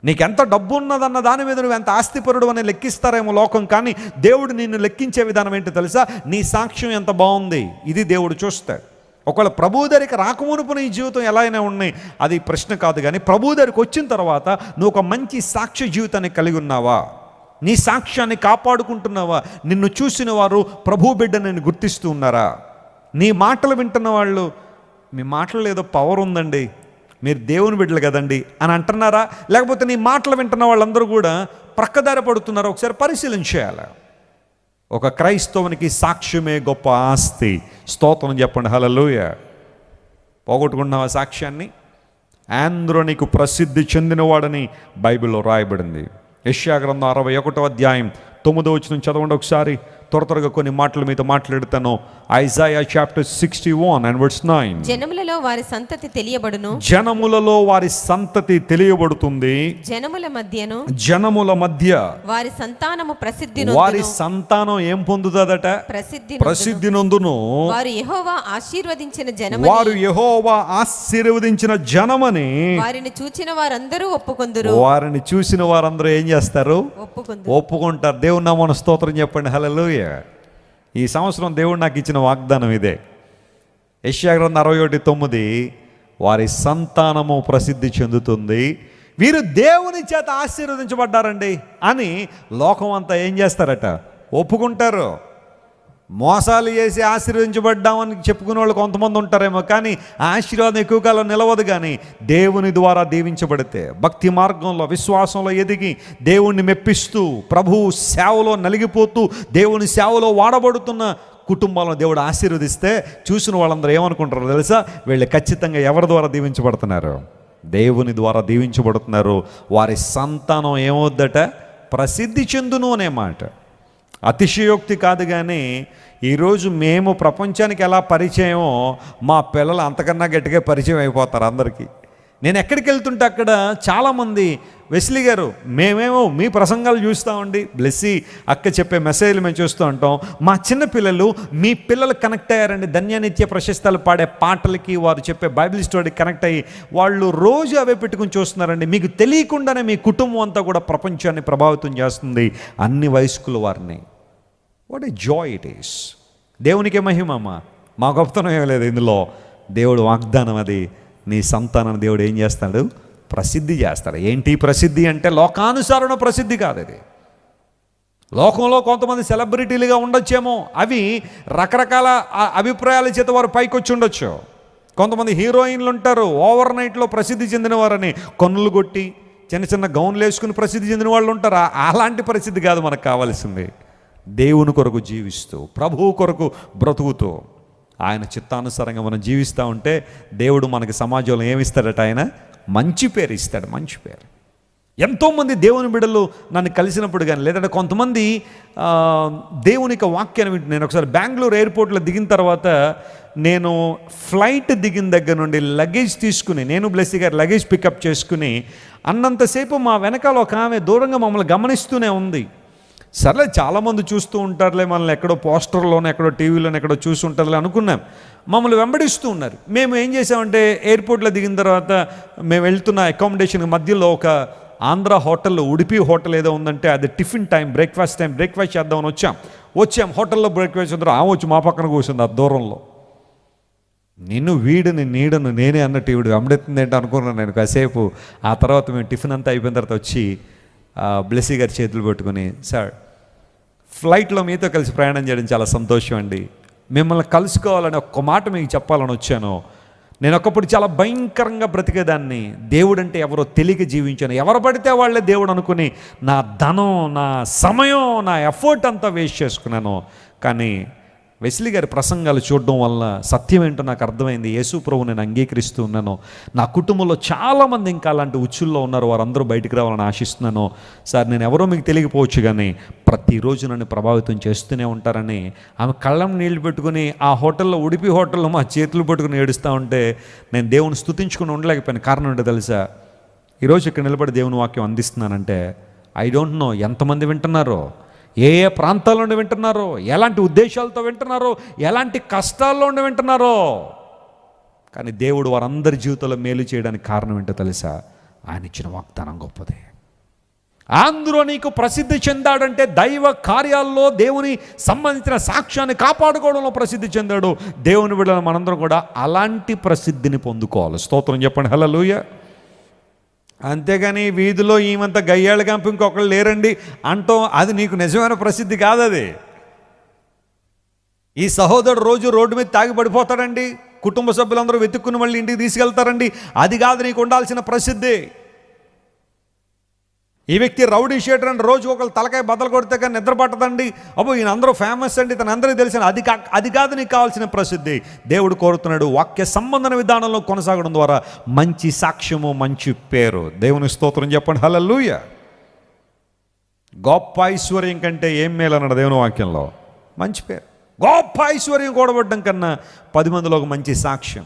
నీకెంత డబ్బు ఉన్నదన్న దాని మీద నువ్వు ఎంత ఆస్తిపరుడు అని లెక్కిస్తారేమో లోకం, కానీ దేవుడు నిన్ను లెక్కించే విధానం ఏంటో తెలుసా? నీ సాక్ష్యం ఎంత బాగుంది, ఇది దేవుడు చూస్తాడు. ఒకవేళ ప్రభువు దగ్గరికి రాకమునుపు నీ జీవితం ఎలా అయినా ఉన్నాయి, అది ప్రశ్న కాదు. కానీ ప్రభువు దగ్గరికి వచ్చిన తర్వాత నువ్వు ఒక మంచి సాక్ష్య జీవితాన్ని కలిగి ఉన్నావా? నీ సాక్ష్యాన్ని కాపాడుకుంటున్నావా? నిన్ను చూసిన వారు ప్రభు బిడ్డని గుర్తిస్తూ ఉన్నారా? నీ మాటలు వింటున్న వాళ్ళు, మీ మాటలు ఏదో పవర్ ఉందండి, మీరు దేవుని బిడ్డలు కదండి అని అంటున్నారా? లేకపోతే నీ మాటలు వింటున్న వాళ్ళందరూ కూడా ప్రక్కదారి పడుతున్నారా? ఒకసారి పరిశీలన చేయాలి. ఒక క్రైస్తవునికి సాక్ష్యమే గొప్ప ఆస్తి. స్తోత్రం చెప్పండి, హల్లెలూయా. పోగొట్టుకున్నావా సాక్ష్యాన్ని? ఆంద్రోనికు ప్రసిద్ధి చెందినవాడని బైబిల్లో రాయబడింది. యెషయా గ్రంథం 61వ అధ్యాయం 9వ వచనం చదవండి ఒకసారి. త్వరగా కొన్ని మాటలు మీతో మాట్లాడుతాను. Isaiah chapter 61 and verse 9. జనములలో వారి సంతతి తెలియబడును, జనములలో వారి సంతతి తెలియబడుతుంది, జనముల మధ్య వారి సంతానము ప్రసిద్ధి, వారి సంతానం ఏం పొందుతుందట? ప్రసిద్ధి నొందును. వారు యెహోవా ఆశీర్వదించిన జనమని, వారు యెహోవా ఆశీర్వదించిన జనమని వారిని చూచిన వారందరూ ఒప్పుకొందురు. వారిని చూసిన వారందరూ ఏం చేస్తారు? ఒప్పుకుంటారు. దేవుని నామమున స్తోత్రం చెప్పండి, హల్లెలూయా. ఈ సంవత్సరం దేవుడు నాకు ఇచ్చిన వాగ్దానం ఇదే. యెషయా గ్రంథం 61:9, వారి సంతానము ప్రసిద్ధి చెందుతుంది, వీరు దేవుని చేత ఆశీర్వదించబడ్డారండి అని లోకం అంతా ఏం చేస్తారట? ఒప్పుకుంటారు. మోసాలు చేసి ఆశీర్వదించబడ్డామని చెప్పుకునే వాళ్ళు కొంతమంది ఉంటారేమో, కానీ ఆశీర్వాదం ఎక్కువ కాలం నిలవదు. కానీ దేవుని ద్వారా దీవించబడితే, భక్తి మార్గంలో విశ్వాసంలో ఎదిగి దేవుణ్ణి మెప్పిస్తూ ప్రభువు సేవలో నలిగిపోతూ దేవుని సేవలో వాడబడుతున్న కుటుంబాలను దేవుడు ఆశీర్వదిస్తే చూసిన వాళ్ళందరూ ఏమనుకుంటారో తెలుసా? వీళ్ళు ఖచ్చితంగా ఎవరి ద్వారా దీవించబడుతున్నారు? దేవుని ద్వారా దీవించబడుతున్నారు. వారి సంతానం ఏమవుద్దట? ప్రసిద్ధి చెందును అనే మాట అతిశయోక్తి కాదు. కానీ ఈరోజు మేము ప్రపంచానికి ఎలా పరిచయమో మా పిల్లలు అంతకన్నా గట్టిగా పరిచయం అయిపోతారు అందరికీ. నేను ఎక్కడికి వెళ్తుంటే అక్కడ చాలామంది, వెస్లీ గారు మేమేమో మీ ప్రసంగాలు చూస్తామండి, బ్లెస్సీ అక్క చెప్పే మెసేజ్లు మేము చూస్తూ ఉంటాం, మా చిన్న పిల్లలు మీ పిల్లలు కనెక్ట్ అయ్యారండి, ధన్యనిత్య ప్రశస్తాలు పాడే పాటలకి, వారు చెప్పే బైబిల్ స్టోరీకి కనెక్ట్ అయ్యి వాళ్ళు రోజు అవే పెట్టుకుని చూస్తున్నారండి. మీకు తెలియకుండానే మీ కుటుంబం అంతా కూడా ప్రపంచాన్ని ప్రభావితం చేస్తుంది, అన్ని వయస్కుల వారిని. What a Joy it is. దేవునికే మహిమమ్మా, మా గొప్పతనం ఏమీ లేదు ఇందులో. దేవుడు వాగ్దానం అది. నీ సంతానం దేవుడు ఏం చేస్తాడు? ప్రసిద్ధి చేస్తాడు. ఏంటి ప్రసిద్ధి అంటే? లోకానుసారణ ప్రసిద్ధి కాదు అది. లోకంలో కొంతమంది సెలబ్రిటీలుగా ఉండొచ్చేమో, అవి రకరకాల అభిప్రాయాల చేత వారు పైకి వచ్చి ఉండొచ్చు. కొంతమంది హీరోయిన్లు ఉంటారు, ఓవర్ నైట్లో ప్రసిద్ధి చెందిన వారని కన్నులు కొట్టి చిన్న చిన్న గౌన్లు వేసుకుని ప్రసిద్ధి చెందిన వాళ్ళు ఉంటారు. అలాంటి ప్రసిద్ధి కాదు మనకు కావాల్సింది. దేవుని కొరకు జీవిస్తూ, ప్రభువు కొరకు బ్రతుకుతూ, ఆయన చిత్తానుసారంగా మనం జీవిస్తూ ఉంటే దేవుడు మనకి సమాజంలో ఏమిస్తాడట? ఆయన మంచి పేరు ఇస్తాడు. మంచి పేరు. ఎంతోమంది దేవుని బిడ్డలు నన్ను కలిసినప్పుడు కానీ, లేదంటే కొంతమంది దేవునికి వాక్యాన్ని వింటు. నేను ఒకసారి బెంగళూరు ఎయిర్పోర్ట్లో దిగిన తర్వాత, నేను ఫ్లైట్ దిగిన దగ్గర నుండి లగేజ్ తీసుకుని, నేను బ్లెస్సీ గారు లగేజ్ పికప్ చేసుకుని అన్నంతసేపు మా వెనకాల ఒక ఆమె దూరంగా మమ్మల్ని గమనిస్తూనే ఉంది. సర్లే చాలామంది చూస్తూ ఉంటారులే, మనల్ని ఎక్కడో పోస్టర్లోనే, ఎక్కడో టీవీలోనే ఎక్కడో చూసి ఉంటారులే అనుకున్నాం. మమ్మల్ని వెంబడిస్తూ ఉన్నారు. మేము ఏం చేసామంటే, ఎయిర్పోర్ట్లో దిగిన తర్వాత మేము వెళ్తున్న అకామిడేషన్ మధ్యలో ఒక ఆంధ్ర హోటల్లో, ఉడిపి హోటల్ ఏదో ఉందంటే, అది టిఫిన్ టైం, బ్రేక్ఫాస్ట్ చేద్దామని వచ్చాం. హోటల్లో బ్రేక్ఫాస్ట్ చేద్దాం. వచ్చి మా పక్కన కూర్చుంది ఆ దూరంలో. నిన్ను వీడిని నీడను నేనే అన్నట్టు ఈవిడ వెంబడెత్తుంది ఏంటో అనుకున్నాను నేను కాసేపు. ఆ తర్వాత మేము టిఫిన్ అంతా అయిపోయిన తర్వాత వచ్చి బ్లెస్సీ గారి చేతులు పెట్టుకుని, సార్ ఫ్లైట్లో మీతో కలిసి ప్రయాణం చేయడం చాలా సంతోషం అండి, మిమ్మల్ని కలుసుకోవాలని ఒక్క మాట మీకు చెప్పాలని వచ్చాను. నేను ఒకప్పుడు చాలా భయంకరంగా బ్రతికేదాన్ని, దేవుడు అంటే ఎవరో తెలియక జీవించాను, ఎవరు పడితే వాళ్ళే దేవుడు అనుకుని నా ధనం, నా సమయం, నా ఎఫర్ట్ అంతా వేస్ట్ చేసుకున్నాను. కానీ వెస్లీ గారి ప్రసంగాలు చూడడం వల్ల సత్యం ఏంటో నాకు అర్థమైంది. యేసు ప్రభు నేను అంగీకరిస్తూ ఉన్నాను. నా కుటుంబంలో చాలామంది ఇంకా అలాంటి ఉచ్చుల్లో ఉన్నారు, వారందరూ బయటికి రావాలని ఆశిస్తున్నాను. సార్ నేను ఎవరో మీకు తెలియకపోవచ్చు, కానీ ప్రతిరోజు నన్ను ప్రభావితం చేస్తూనే ఉంటారని ఆమె కళ్ళం నీళ్లు పెట్టుకుని ఆ హోటల్లో, ఉడిపి హోటల్లో మా చేతులు పట్టుకుని ఏడుస్తూ ఉంటే నేను దేవుని స్తుతించుకుని ఉండలేకపోయాను. కారణం ఏంటో తెలుసా? ఈరోజు ఇక్కడ నిలబడి దేవుని వాక్యం అందిస్తున్నానంటే ఐ డోంట్ నో ఎంతమంది వింటున్నారో, ఏ ఏ ప్రాంతాల్లో ఉండి వింటున్నారో, ఎలాంటి ఉద్దేశాలతో వింటున్నారో, ఎలాంటి కష్టాల్లో ఉండి వింటున్నారో, కానీ దేవుడు వారందరి జీవితంలో మేలు చేయడానికి కారణం ఏంటో తెలుసా? ఆయన ఇచ్చిన వాగ్దానం గొప్పదే. ఆంద్రోనీకు ప్రసిద్ధి చెందాడంటే దైవ కార్యాల్లో దేవుని సంబంధించిన సాక్ష్యాన్ని కాపాడుకోవడంలో ప్రసిద్ధి చెందాడు. దేవుని బిడ్డలను మనందరం కూడా అలాంటి ప్రసిద్ధిని పొందుకోవాలి. స్తోత్రం చెప్పండి, హల్లెలూయా. అంతేగాని వీధిలో ఈమంత గయ్యాళ్ళ కంపు ఇంకొకళ్ళు లేరండి అంటాం, అది నీకు నిజమైన ప్రసిద్ధి కాదు. అది ఈ సహోదరుడు రోజు రోడ్డు మీద తాగి పడిపోతాడండి, కుటుంబ సభ్యులందరూ వెతుక్కుని మళ్ళీ ఇంటికి తీసుకెళ్తారండి, అది కాదు నీకు ఉండాల్సిన ప్రసిద్ధి. ఈ వ్యక్తి రౌడీ షీటర్ అంటే రోజు ఒకళ్ళు తలకాయ బద్దలు కొడితే కానీ నిద్ర పట్టదండి, అబ్బో ఈయన అందరూ ఫేమస్ అండి, తన అందరికీ తెలిసిన, అది కాదు నీకు కావాల్సిన ప్రసిద్ధి. దేవుడు కోరుతున్నాడు వాక్య సంబంధన విధానంలో కొనసాగడం ద్వారా మంచి సాక్ష్యము, మంచి పేరు. దేవుని స్తోత్రం చెప్పండి, హల్లెలూయా. గొప్ప ఐశ్వర్యం కంటే ఏం మేలు అన్నాడు దేవుని వాక్యంలో? మంచి పేరు. గొప్ప ఐశ్వర్యం కూడబడ్డం కన్నా 10 మందిలో ఒక మంచి సాక్ష్యం.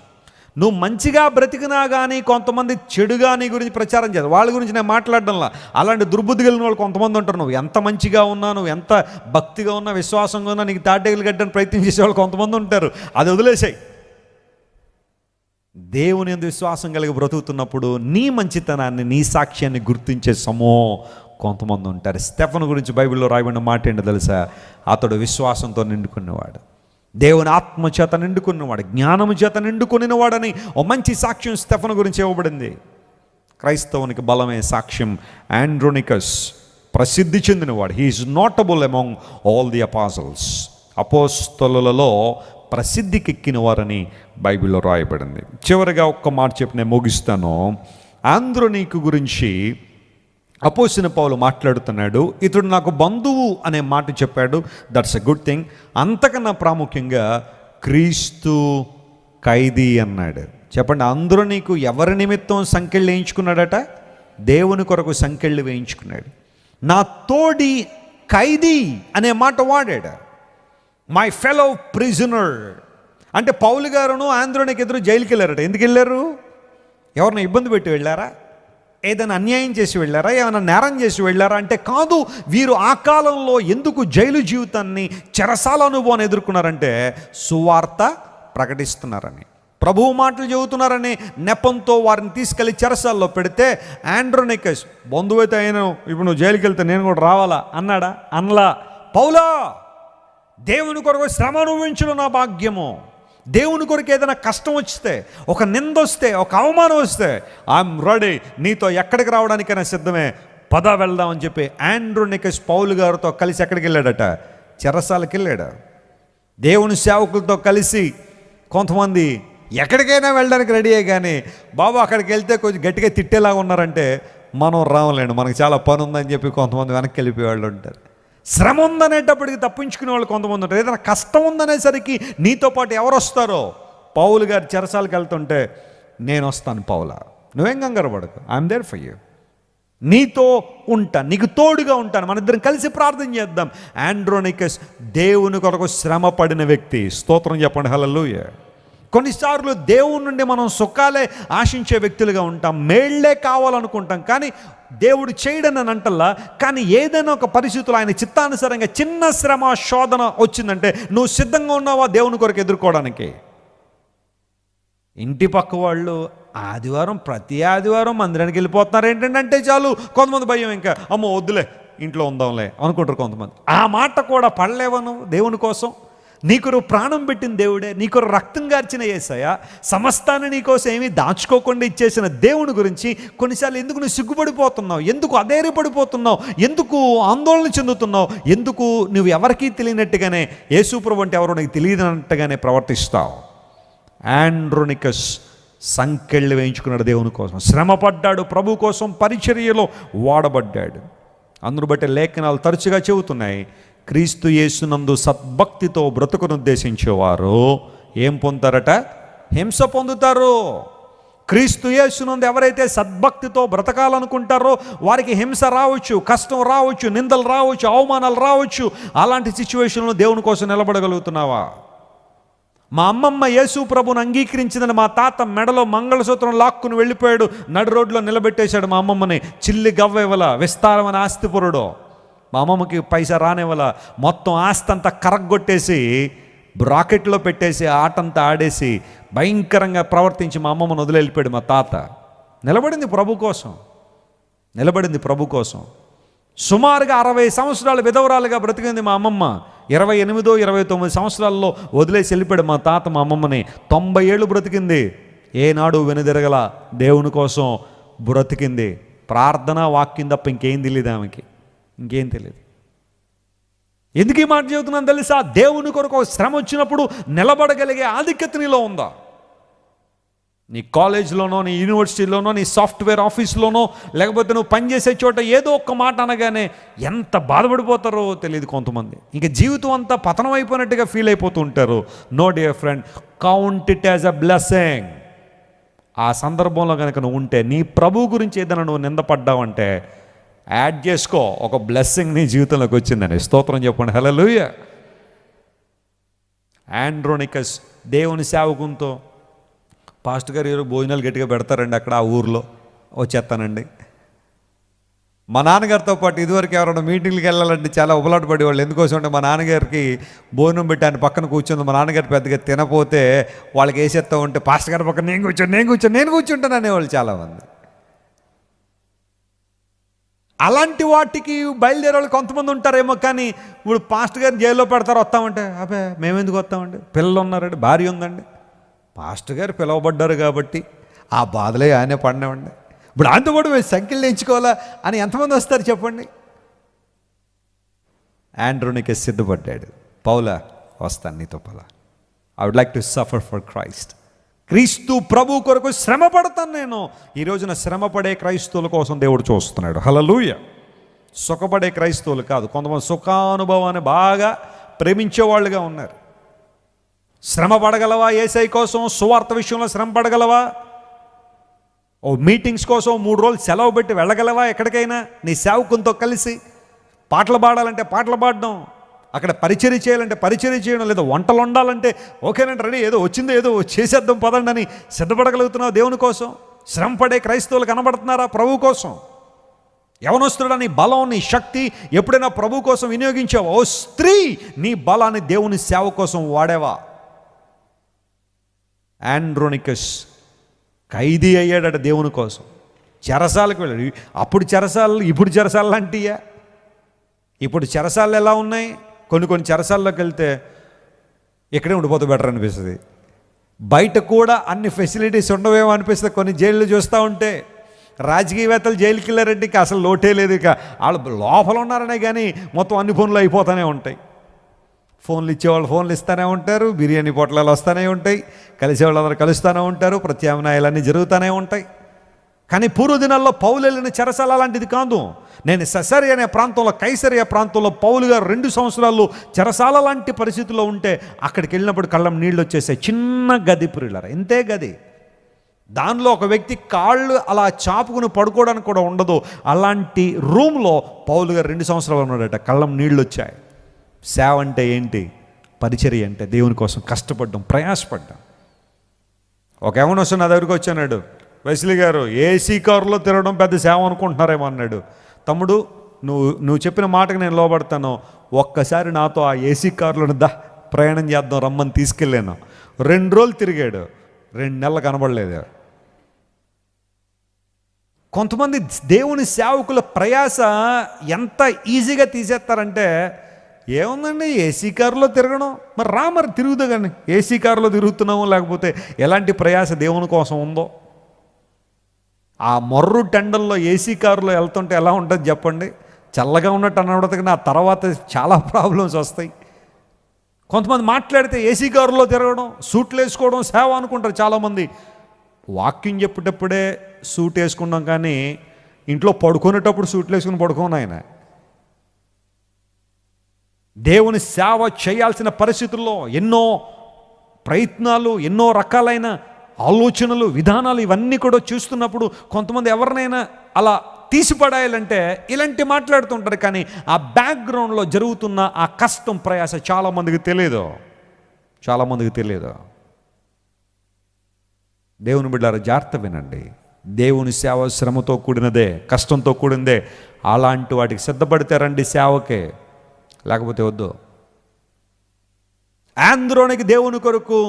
నువ్వు మంచిగా బ్రతికినా కానీ కొంతమంది చెడుగా నీ గురించి ప్రచారం చేస్తారు. వాళ్ళ గురించి నేను మాట్లాడడంలా, అలాంటి దుర్బుద్ధి కలిగిన వాళ్ళు కొంతమంది ఉంటారు. నువ్వు ఎంత మంచిగా ఉన్నా, నువ్వు ఎంత భక్తిగా ఉన్నా, విశ్వాసంగా ఉన్నా, నీకు తాటేగులు కట్టడానికి ప్రయత్నం చేసేవాళ్ళు కొంతమంది ఉంటారు. అది వదిలేసాయి. దేవుని యందు విశ్వాసం కలిగి బ్రతుకుతున్నప్పుడు నీ మంచితనాన్ని, నీ సాక్ష్యాన్ని గుర్తించే కొంతమంది ఉంటారు. స్టెఫను గురించి బైబిల్లో రాయబడిన మాట ఏంటో తెలుసా? అతడు విశ్వాసంతో నిండుకునేవాడు, దేవుని ఆత్మ చేత నిండుకున్నవాడు, జ్ఞానము చేత నిండుకునేవాడని ఓ మంచి సాక్ష్యం స్టెఫను గురించి ఇవ్వబడింది. క్రైస్తవునికి బలమే సాక్ష్యం. ఆండ్రోనికస్ ప్రసిద్ధి చెందినవాడు. He is notable among all the apostles. అపోస్తలులలో ప్రసిద్ధికెక్కిన వారని బైబిల్లో రాయబడింది. చివరిగా ఒక్క మాట చెప్పి నేను ముగిస్తాను. ఆంద్రోనీకు గురించి అపోస్తలుడైన పౌలు మాట్లాడుతున్నాడు. ఇతడు నాకు బంధువు అనే మాట చెప్పాడు. That's a good thing. అంతకన్నా ప్రాముఖ్యంగా క్రీస్తు ఖైదీ అన్నాడు. చెప్పండి, ఆంద్రోనీకు ఎవరి నిమిత్తం సంకెళ్ళు వేయించుకున్నాడట? దేవుని కొరకు సంకెళ్ళు వేయించుకున్నాడు. నా తోడి ఖైదీ అనే మాట వాడాడు. మై ఫెలో ప్రిజనర్ అంటే పౌలు గారును ఆంద్రోనీకి ఎదురు జైలుకి వెళ్ళారట. ఎందుకు వెళ్ళారు? ఎవరిని ఇబ్బంది పెట్టి వెళ్ళారా? ఏదైనా అన్యాయం చేసి వెళ్ళారా? ఏమైనా నేరం చేసి వెళ్ళారా అంటే కాదు. వీరు ఆ కాలంలో ఎందుకు జైలు జీవితాన్ని, చెరసాల అనుభవాన్ని ఎదుర్కొన్నారంటే సువార్త ప్రకటిస్తున్నారని, ప్రభువు మాటలు చెబుతున్నారని నెపంతో వారిని తీసుకెళ్లి చెరసాల్లో పెడితే ఆండ్రోనికస్ బంధువైతే అయినా ఇప్పుడు నువ్వు జైలుకి వెళ్తే నేను కూడా రావాలా అన్నాడా? అనలా. పౌలా, దేవుని కొరకు శ్రమ అనుభవించడం నా భాగ్యము. దేవుని కొరకు ఏదైనా కష్టం వస్తే, ఒక నింద వస్తే, ఒక అవమానం వస్తే ఐఎమ్ రెడీ, నీతో ఎక్కడికి రావడానికైనా సిద్ధమే, పద వెళ్దామని చెప్పి ఆండ్రోనికస్ పౌలు గారితో కలిసి ఎక్కడికి వెళ్ళాడట? చెరసాలకి వెళ్ళాడు. దేవుని సేవకులతో కలిసి కొంతమంది ఎక్కడికైనా వెళ్ళడానికి రెడీ అయ్యి, కానీ బాబు అక్కడికి వెళ్తే కొంచెం గట్టిగా తిట్టేలాగా ఉన్నారంటే మనం రావలేండి, మనకు చాలా పని ఉందని చెప్పి కొంతమంది వెనక్కి వెళ్ళిపోయేవాళ్ళు ఉంటారు. శ్రమ ఉందనేటప్పటికి తప్పించుకునే వాళ్ళు కొంతమంది ఉంటారు. ఏదైనా కష్టం ఉందనేసరికి నీతో పాటు ఎవరు వస్తారో? పౌలు గారు చెరసాలకు వెళ్తుంటే నేను వస్తాను పౌలా, నువ్వేం కంగారు పడకు, ఐఎమ్ దేర్ ఫర్ యూ, నీతో ఉంటాను, నీకు తోడుగా ఉంటాను, మన ఇద్దరం కలిసి ప్రార్థన చేద్దాం. ఆండ్రోనికస్ దేవుని కొరకు శ్రమ పడిన వ్యక్తి. స్తోత్రం చెప్పండి, హల్లెలూయా. కొన్నిసార్లు దేవుని నుండి మనం సుఖాలే ఆశించే వ్యక్తులుగా ఉంటాం, మేళ్లే కావాలనుకుంటాం, కానీ దేవుడు చేయడని అంటల్లా. కానీ ఏదైనా ఒక పరిస్థితుల్లో ఆయన చిత్తానుసారంగా చిన్న శ్రమ, శోధన వచ్చిందంటే నువ్వు సిద్ధంగా ఉన్నావా దేవుని కొరకు ఎదుర్కోవడానికి? ఇంటి పక్క వాళ్ళు ప్రతి ఆదివారం మందిరానికి వెళ్ళిపోతున్నారు ఏంటంటే చాలు కొంతమంది భయం, ఇంకా అమ్మో వద్దులే ఇంట్లో ఉందాంలే అనుకుంటారు కొంతమంది. ఆ మాట కూడా పడలేవా నువ్వు దేవుని కోసం? నీకు ప్రాణం పెట్టిన దేవుడే, నీకు రక్తం గార్చిన యేసయ్య, సమస్తాన్ని నీకోసం ఏమీ దాచుకోకుండా ఇచ్చేసిన దేవుని గురించి కొన్నిసార్లు ఎందుకు నువ్వు సిగ్గుపడిపోతున్నావు? ఎందుకు అధైర్యపడిపోతున్నావు? ఎందుకు ఆందోళన చెందుతున్నావు? ఎందుకు నువ్వు ఎవరికీ తెలియనట్టుగానే, యేసుప్రభు అంటే ఎవరో నీకు తెలియనట్టుగానే ప్రవర్తిస్తావు? ఆండ్రోనికస్ సంకెళ్ళు వేయించుకున్నాడు దేవుని కోసం, శ్రమపడ్డాడు, ప్రభు కోసం పరిచర్యలో వాడబడ్డాడు. అందును బట్టి లేఖనాలు తరచుగా చెబుతున్నాయి, క్రీస్తు యేసునందు సద్భక్తితో బ్రతుకునుద్దేశించేవారు ఏం పొందుతారట? హింస పొందుతారు. క్రీస్తు యేసునందు ఎవరైతే సద్భక్తితో బ్రతకాలనుకుంటారో వారికి హింస రావచ్చు, కష్టం రావచ్చు, నిందలు రావచ్చు, అవమానాలు రావచ్చు. అలాంటి సిచ్యువేషన్లో దేవుని కోసం నిలబడగలుగుతున్నావా? మా అమ్మమ్మ యేసు ప్రభుని అంగీకరించిందని మా తాత మెడలో మంగళసూత్రం లాక్కుని వెళ్ళిపోయాడు, నడు రోడ్లో నిలబెట్టేశాడు మా అమ్మమ్మని. చిల్లి గవ్వెవల విస్తారమైన ఆస్తిపురుడు. మా అమ్మమ్మకి పైసా రానివ్వల, మొత్తం ఆస్తి అంతా కరగ్గొట్టేసి బ్రాకెట్లో పెట్టేసి ఆటంతా ఆడేసి భయంకరంగా ప్రవర్తించి మా అమ్మమ్మను వదిలిపోయాడు మా తాత. నిలబడింది ప్రభు కోసం, నిలబడింది ప్రభు కోసం. సుమారుగా 60 సంవత్సరాలు విధవరాలుగా బ్రతికింది మా అమ్మమ్మ. 28, 29 సంవత్సరాల్లో వదిలేసి వెళ్ళిపోయాడు మా తాత మా అమ్మమ్మని. 90 ఏళ్ళు బ్రతికింది. ఏనాడు వెనుదిరగల, దేవుని కోసం బ్రతికింది. ప్రార్థన, వాక్యం తప్ప ఇంకేం తెలియదు ఆమెకి, ఇంకేం తెలియదు. ఎందుకు ఈ మాట చెబుతున్నాను తెలుసా? దేవుని కొరకు శ్రమ వచ్చినప్పుడు నిలబడగలిగే ఆధిక్యత నీలో ఉందా? నీ కాలేజ్లోనో, నీ యూనివర్సిటీలోనో, నీ సాఫ్ట్వేర్ ఆఫీస్లోనో, లేకపోతే నువ్వు పనిచేసే చోట ఏదో ఒక్క మాట అనగానే ఎంత బాధపడిపోతారో తెలియదు కొంతమంది. ఇంకా జీవితం అంతా పతనం అయిపోయినట్టుగా ఫీల్ అయిపోతూ ఉంటారు. No dear friend, count it as a blessing. ఆ సందర్భంలో కనుక నువ్వు ఉంటే, నీ ప్రభు గురించి ఏదైనా నువ్వు నిందపడ్డావంటే యాడ్ చేసుకో, ఒక బ్లెస్సింగ్ నీ జీవితంలోకి వచ్చిందని. స్తోత్రం చెప్పండి, హల్లెలూయా. ఆండ్రోనికస్ దేవుని సేవకునితో, పాస్టర్ గారు ఎవరు భోజనాలు గట్టిగా పెడతారండి అక్కడ ఆ ఊర్లో, వచ్చేస్తానండి. మా నాన్నగారితో పాటు ఇదివరకు ఎవరైనా మీటింగ్కి వెళ్ళాలంటే చాలా ఉబలాట పడేవాళ్ళు. ఎందుకోసం అంటే మా నాన్నగారికి భోజనం పెట్టి ఆయన పక్కన కూర్చుంది. మా నాన్నగారు పెద్దగా తినపోతే వాళ్ళకి వేసేస్తూ ఉంటే, పాస్టర్ గారి పక్కన నేను కూర్చుంటాను అనేవాళ్ళు చాలామంది. అలాంటి వాటికి బయలుదేరే వాళ్ళు కొంతమంది ఉంటారేమో. కానీ ఇప్పుడు పాస్టర్ గారిని జైల్లో పెడతారు, వస్తామంటే అబ్బే మేమెందుకు వస్తామండి, పిల్లలు ఉన్నారండి, భార్య ఉందండి. పాస్టర్ గారు పిలువబడ్డారు కాబట్టి ఆ బాధలే ఆయనే పడినామండి. ఇప్పుడు ఆయనతో కూడా మేము సంఖ్యలు ఎంచుకోవాలా అని ఎంతమంది వస్తారు చెప్పండి? ఆండ్రోనికస్ సిద్ధపడ్డాడు. పౌలా, వస్తాను నీతో పలా. I would like to suffer for Christ. క్రీస్తు ప్రభు కొరకు శ్రమ పడతాను నేను. ఈ రోజున శ్రమపడే క్రైస్తవుల కోసం దేవుడు చూస్తున్నాడు. హల్లెలూయా. సుఖపడే క్రైస్తవులు కాదు. కొంతమంది సుఖానుభవాన్ని బాగా ప్రేమించేవాళ్ళుగా ఉన్నారు. శ్రమ పడగలవా? యేసయ్య కోసం సువార్త విషయంలో శ్రమ పడగలవా? ఓ మీటింగ్స్ కోసం 3 రోజులు సెలవు పెట్టి వెళ్ళగలవా ఎక్కడికైనా? నీ సేవకునితో కలిసి పాటలు పాడాలంటే పాటలు పాడడం, అక్కడ పరిచర్య చేయాలంటే పరిచర్య చేయడం, లేదా వంటలు వండాలంటే ఓకేనంటే రెడీ, ఏదో వచ్చిందో ఏదో చేసేద్దాం పదండి అని సిద్ధపడగలుగుతున్నావు దేవుని కోసం? శ్రమ పడే క్రైస్తవులు కనబడుతున్నారా ప్రభు కోసం? యవనస్తుడా, నీ బలం, నీ శక్తి ఎప్పుడైనా ప్రభు కోసం వినియోగించావా? ఓ స్త్రీ, నీ బలాన్ని దేవుని సేవ కోసం వాడేవా? ఆండ్రోనికస్ ఖైదీ అయ్యాడట దేవుని కోసం. చెరసాలకు వెళ్ళాడు. అప్పుడు చెరసాలు ఇప్పుడు చెరసాలు లాంటియా? ఇప్పుడు చెరసాలు ఎలా ఉన్నాయి? కొన్ని చెరసాల్లోకి వెళ్తే ఇక్కడే ఉండిపోతే బెటర్ అనిపిస్తుంది. బయట కూడా అన్ని ఫెసిలిటీస్ ఉండవేమో అనిపిస్తుంది కొన్ని జైళ్ళు చూస్తూ ఉంటే. రాజకీయవేత్తలు జైలుకి వెళ్ళారంటే ఇక అసలు లోటే లేదు. ఇక వాళ్ళు లోపల ఉన్నారనే కానీ మొత్తం అన్ని ఫోన్లు అయిపోతూనే ఉంటాయి. ఫోన్లు ఇచ్చేవాళ్ళు ఫోన్లు ఇస్తూనే ఉంటారు, బిర్యానీ పొట్లాలు వస్తూనే ఉంటాయి, కలిసేవాళ్ళందరూ కలుస్తూనే ఉంటారు, ప్రత్యామ్నాయాలన్నీ జరుగుతూనే ఉంటాయి. కానీ పూర్వదినాల్లో పౌలు వెళ్ళిన చెరసాల అలాంటిది కాదు. నేను సెసరియా అనే ప్రాంతంలో, కైసరియా ప్రాంతంలో పౌలు గారు 2 సంవత్సరాలు చెరసాల లాంటి పరిస్థితుల్లో ఉంటే అక్కడికి వెళ్ళినప్పుడు కళ్ళం నీళ్ళు వచ్చేసాయి. చిన్న గది ప్రియులారా, ఇంతే గది. దానిలో ఒక వ్యక్తి కాళ్ళు అలా చాపుకుని పడుకోవడానికి కూడా ఉండదు. అలాంటి రూమ్లో పౌలు గారు 2 సంవత్సరాలు ఉన్నాడట. కళ్ళం నీళ్ళు వచ్చాయి. సేవ అంటే ఏంటి? పరిచర్య అంటే దేవుని కోసం కష్టపడ్డాం, ప్రయాసపడ్డాం. ఒక యవనస్తుడు నా దగ్గరికి వచ్చాడు, వెస్లీ గారు ఏసీ కారులో తిరగడం పెద్ద సేవ అనుకుంటున్నారేమో అన్నాడు. తమ్ముడు, నువ్వు చెప్పిన మాటకు నేను లోబడతాను. ఒక్కసారి నాతో ఆ ఏసీ కారులో ప్రయాణం చేద్దాం రమ్మని తీసుకెళ్ళాను. 2 రోజులు తిరిగాడు, 2 నెలలు కనబడలేదు. కొంతమంది దేవుని సేవకుల ప్రయాస ఎంత ఈజీగా తీసేస్తారంటే, ఏముందండి ఏసీ కారులో తిరగడం, మరి తిరుగుతా కానీ ఏసీ కారులో తిరుగుతున్నాము, లేకపోతే ఎలాంటి ప్రయాస దేవుని కోసం ఉందో. ఆ మొర్రు టెండల్లో ఏసీ కారులో వెళ్తుంటే ఎలా ఉంటుంది చెప్పండి? చల్లగా ఉన్నట్టు అనబడదు, కానీ ఆ తర్వాత చాలా ప్రాబ్లమ్స్ వస్తాయి. కొంతమంది మాట్లాడితే ఏసీ కారులో తిరగడం, సూట్లు వేసుకోవడం సేవ అనుకుంటారు చాలామంది. వాక్యం చెప్పేటప్పుడే సూట్ వేసుకున్నాం, కానీ ఇంట్లో పడుకునేటప్పుడు సూట్లు వేసుకుని పడుకోను. ఆయన దేవుని సేవ చేయాల్సిన పరిస్థితుల్లో ఎన్నో ప్రయత్నాలు, ఎన్నో రకాలైన ఆలోచనలు, విధానాలు ఇవన్నీ కూడా చూస్తున్నప్పుడు కొంతమంది ఎవరినైనా అలా తీసిపడాయాలంటే ఇలాంటి మాట్లాడుతుంటారు. కానీ ఆ బ్యాక్గ్రౌండ్లో జరుగుతున్న ఆ కష్టం, ప్రయాస చాలామందికి తెలియదు. దేవుని బిడ్డలారా, జాగ్రత్త వినండి. దేవుని సేవ శ్రమతో కూడినదే, కష్టంతో కూడినదే. అలాంటి వాటికి సిద్ధపడితే రండి సేవకే, లేకపోతే వద్దు. ఆంద్రోనికి దేవుని కొరకు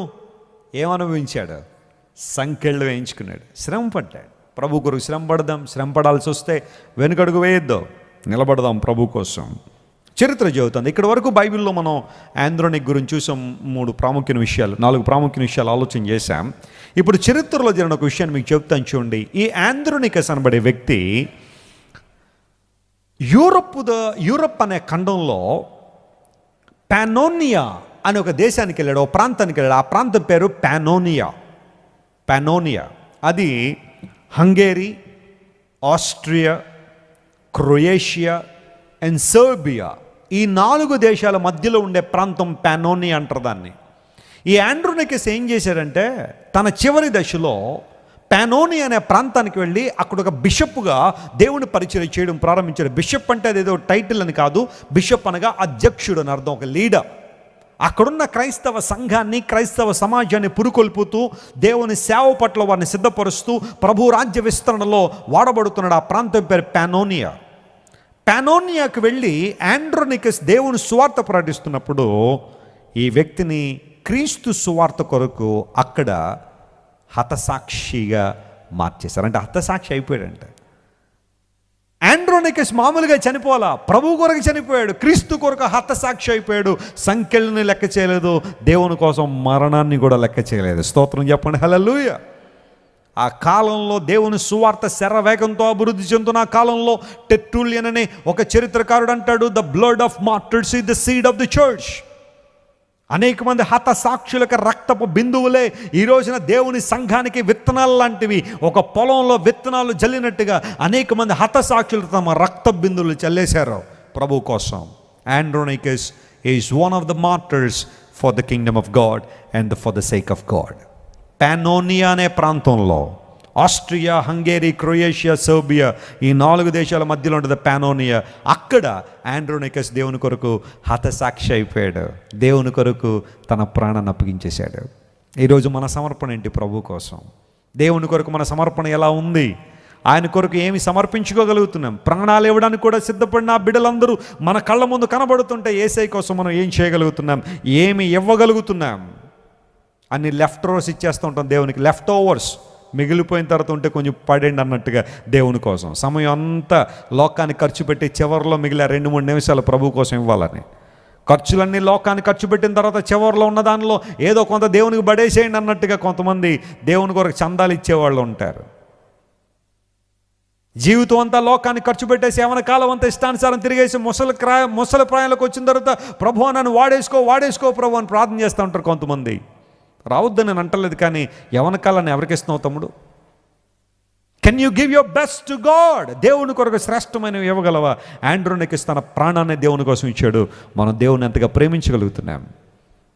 ఏమనుభవించాడు? సంకెళ్ళు వేయించుకున్నాడు, శ్రమ పడ్డాడు. ప్రభు కొరకు శ్రమ పడదాం. శ్రమ పడాల్సి వస్తే వెనుకడుగు వేయొద్దు, నిలబడదాం ప్రభు కోసం. చరిత్ర చెబుతుంది. ఇక్కడ వరకు బైబిల్లో మనం ఆంద్రోనిక్ గురించి చూసాం. 4 ప్రాముఖ్యమైన విషయాలు ఆలోచన చేశాం. ఇప్పుడు చరిత్రలో జరిగిన ఒక విషయాన్ని మీకు చెప్తాను చూడండి. ఈ ఆంద్రోనికస్ అనబడే వ్యక్తి యూరప్ అనే ఖండంలో పానోనియా అనే ఒక దేశానికి వెళ్ళాడు, ఒక ప్రాంతానికి వెళ్ళాడు. ఆ ప్రాంతం పేరు పానోనియా. అది Hungary, Austria, Croatia and Serbia, ఈ 4 దేశాల మధ్యలో ఉండే ప్రాంతం పానోనియా అంటారు దాన్ని. ఈ ఆండ్రోనికస్ ఏం చేశాడంటే తన చివరి దశలో పానోనియా అనే ప్రాంతానికి వెళ్ళి అక్కడ ఒక బిషప్గా దేవుని పరిచయం చేయడం ప్రారంభించాడు. బిషప్ అంటే అదేదో టైటిల్ అని కాదు. బిషప్ అనగా అధ్యక్షుడు అని అర్థం, ఒక లీడర్. అక్కడున్న క్రైస్తవ సంఘాన్ని, క్రైస్తవ సమాజాన్ని పురుకొల్పుతూ దేవుని సేవ పట్ల వారిని సిద్ధపరుస్తూ ప్రభు రాజ్య విస్తరణలో వాడబడుతున్నాడు. ఆ ప్రాంతం పేరు పానోనియాకు వెళ్ళి ఆండ్రోనికస్ దేవుని సువార్త ప్రకటిస్తున్నప్పుడు ఈ వ్యక్తిని క్రీస్తు సువార్త కొరకు అక్కడ హతసాక్షిగా మార్చేశారు. అంటే హతసాక్షి అయిపోయాడంట. ఆండ్రోనికస్ మామూలుగా చనిపోవాలా, ప్రభు కొరకు చనిపోయాడు, క్రీస్తు కొరకు హతసాక్షి అయిపోయాడు. సంఖ్యలను లెక్క చేయలేదు, దేవుని కోసం మరణాన్ని కూడా లెక్క చేయలేదు. స్తోత్రం చెప్పండి, హల్లెలూయా. ఆ కాలంలో దేవుని సువార్త శరవేగంతో అభివృద్ధి చెందుతున్న ఆ కాలంలో టెర్టులియన్ అనే ఒక చరిత్రకారుడు అంటాడు, the blood of martyrs is the seed of the church. అనేక మంది హత సాక్షులకు రక్తపు బిందువులే ఈ రోజున దేవుని సంఘానికి విత్తనాలు లాంటివి. ఒక పొలంలో విత్తనాలు జల్లినట్టుగా అనేక మంది హత సాక్షులు తమ రక్త బిందువులు చల్లేశారు ప్రభు కోసం. Andronicus is one of the martyrs for the kingdom of God and for the sake of God. Pannonia అనే ప్రాంతంలో ఆస్ట్రియా, హంగేరీ, క్రొయేషియా, సర్బియా, ఈ 4 దేశాల మధ్యలో ఉంటుంది పానోనియా. అక్కడ ఆండ్రోనికస్ దేవుని కొరకు హతసాక్షి అయిపోయాడు. దేవుని కొరకు తన ప్రాణాన్ని అప్పగించేశాడు. ఈరోజు మన సమర్పణ ఏంటి ప్రభు కోసం? దేవుని కొరకు మన సమర్పణ ఎలా ఉంది? ఆయన కొరకు ఏమి సమర్పించుకోగలుగుతున్నాం? ప్రాణాలు ఇవ్వడానికి కూడా సిద్ధపడిన ఆ బిడ్డలందరూ మన కళ్ళ ముందు కనబడుతుంటే యేసయ్య కోసం మనం ఏం చేయగలుగుతున్నాం? ఏమి ఇవ్వగలుగుతున్నాం? అన్ని లెఫ్ట్ ఓవర్స్ ఇచ్చేస్తూ ఉంటాం దేవునికి. లెఫ్ట్ ఓవర్స్ మిగిలిపోయిన తర్వాత ఉంటే కొంచెం పడండి అన్నట్టుగా దేవుని కోసం సమయం అంతా లోకాన్ని ఖర్చు పెట్టి చివరిలో మిగిలిన 2-3 నిమిషాలు ప్రభు కోసం ఇవ్వాలని. ఖర్చులన్నీ లోకాన్ని ఖర్చు పెట్టిన తర్వాత చివరిలో ఉన్న దానిలో ఏదో కొంత దేవునికి బడేసేయండి అన్నట్టుగా కొంతమంది దేవుని కొరకు చందాలు ఇచ్చేవాళ్ళు ఉంటారు. జీవితం అంతా లోకాన్ని ఖర్చు పెట్టేసి ఏమైనా కాలం అంతా ఇష్టానుసారం తిరిగేసి ముసలి ప్రాయంలోకి వచ్చిన తర్వాత ప్రభు నన్ను వాడేసుకో ప్రభు అని ప్రార్థన చేస్తూ ఉంటారు కొంతమంది. రావద్దని నేను అంటలేదు, కానీ యవన కాలాన్ని ఎవరికి ఇస్తున్నావు తమ్ముడు? Can you give your best to God? దేవుని కొరకు శ్రేష్టమైనవి ఇవ్వగలవా? ఆండ్రోనికస్ తన ప్రాణాన్ని దేవుని కోసం ఇచ్చాడు. మనం దేవుని ఎంతగా ప్రేమించగలుగుతున్నాం?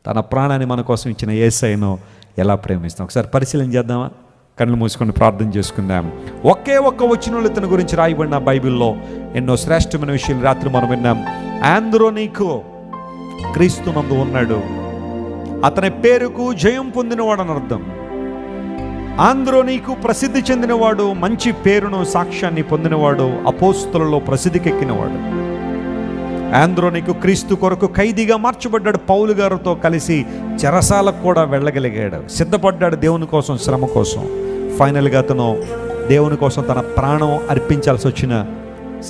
తన ప్రాణాన్ని మన కోసం ఇచ్చిన యేసయ్యను ఎలా ప్రేమిస్తాం? ఒకసారి పరిశీలన చేద్దామా? కళ్ళు మూసుకొని ప్రార్థన చేసుకుందాం. ఒకే ఒక్క వచనంలో ఇతని గురించి రాయబడిన బైబిల్లో ఎన్నో శ్రేష్టమైన విషయాలు రాత్రి మనం విన్నాం. ఆంద్రోనికు క్రీస్తునందు ఉన్నాడు. అతని పేరుకు జయం పొందినవాడు అని అర్థం. ఆంద్రోనికు ప్రసిద్ధి చెందినవాడు, మంచి పేరును సాక్ష్యాన్ని పొందినవాడు, అపోస్తలులలో ప్రసిద్ధికెక్కినవాడు. ఆంద్రోనికు క్రీస్తు కొరకు ఖైదీగా మార్చబడ్డాడు. పౌలు గారితో కలిసి చెరసాలకు కూడా వెళ్ళగలిగాడు. సిద్ధపడ్డాడు దేవుని కోసం, శ్రమ కోసం. ఫైనల్గా అతను దేవుని కోసం తన ప్రాణం అర్పించాల్సి వచ్చిన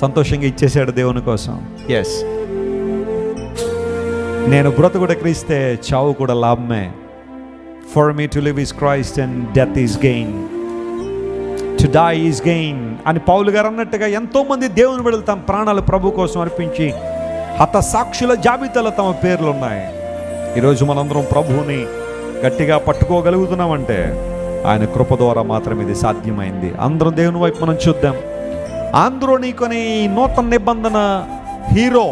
సంతోషంగా ఇచ్చేశాడు దేవుని కోసం. ఎస్, నేను బ్రతుకుడ క్రీస్తే, చావు కూడా లాభమే. For me to live is Christ and death is gain, to die is gain అని పౌలు గారు అన్నట్టుగా ఎంతోమంది దేవుని బిడ్డలు తమ ప్రాణాలు ప్రభు కోసం అర్పించి హత సాక్షుల జాబితాలో తమ పేర్లు ఉన్నాయి. ఈరోజు మనందరం ప్రభువుని గట్టిగా పట్టుకోగలుగుతున్నామంటే ఆయన కృప ద్వారా మాత్రం ఇది సాధ్యమైంది. అందరం దేవుని వైపు మనం చూద్దాం. ఆంద్రోనికు అనే నూతన నిబంధన hero,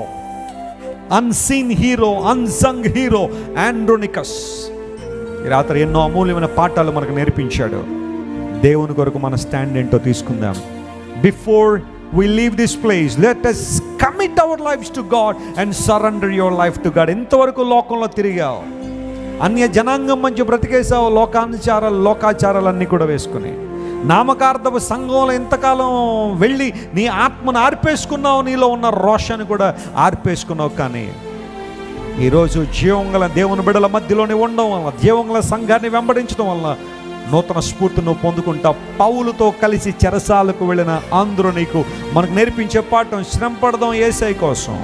unseen hero, unsung hero Andronicus ఈ రాత్రి ఎన్నో అమూల్యమైన పాఠాలు మనకు నేర్పించాడు. దేవుని కొరకు మన స్టాండ్ ఏంటో తీసుకుందాం. Before we leave this place, let us commit our lives to God and surrender your life to God. ఇంతవరకు లోకంలో తిరిగావు, అన్య జనాంగం మంచి బ్రతికేసావు, లోకాచారాలన్నీ కూడా వేసుకుని నామకార్థపు సంఘంలో ఎంతకాలం వెళ్ళి నీ ఆత్మను ఆర్పేసుకున్నావు, నీలో ఉన్న రోషాన్ని కూడా ఆర్పేసుకున్నావు. కానీ ఈరోజు జీవంగల దేవుని బిడ్డల మధ్యలోనే ఉండడం వల్ల, జీవంగల సంఘాన్ని వెంబడించడం వల్ల నూతన స్ఫూర్తిని పొందుకుంటా. పౌలుతో కలిసి చెరసాలకు వెళ్ళిన ఆంద్రోనీకు మనకు నేర్పించే పాఠం, శ్రమ పడదాం యేసయ్య కోసం,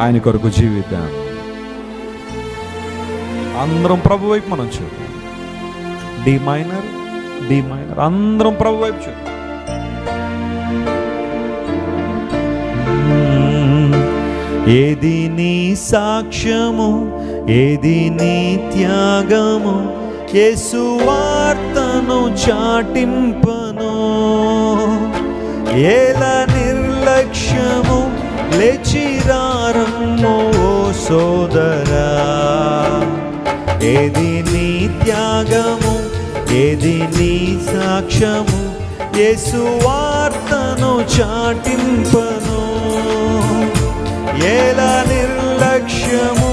ఆయన కొరకు జీవిద్దాం. అందరం ప్రభు వైపు మనం చూద్దాం. డి మైనర్ అందరం ప్రభు వైపు చూద్దాం. ఏది నీ సాక్ష్యము, ఏది నీ త్యాగము, యేసు వార్తను చాటింపను. ఏల నిర్లక్ష్యము, లేచిరారమ్ము ఓ సోదరా. ఏది నీ త్యాగము, ఏది నీ సాక్ష్యము, యేసు వార్తను చాటింపను. ఏల నిర్లక్ష్యము,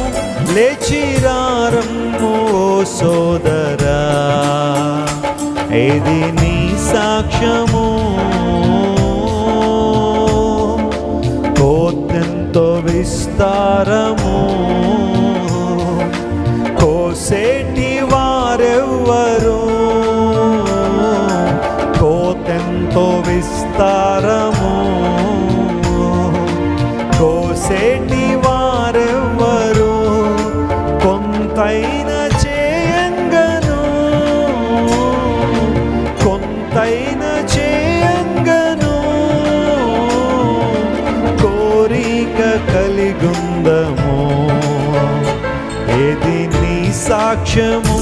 లేచిరారమ్ము ఓ సోదరా. ఏది నీ సాక్ష్యము, కోతెంతో విస్తారము, కోసేటి వారెవ్వరు. కోతెంతో విస్తారము, కోసేటి వారెవ్వరు. కొంతైన చేయంగను, కొంతైన చేయంగను, కోరిక కలిగుందము. ఏది నీ సాక్ష్యము,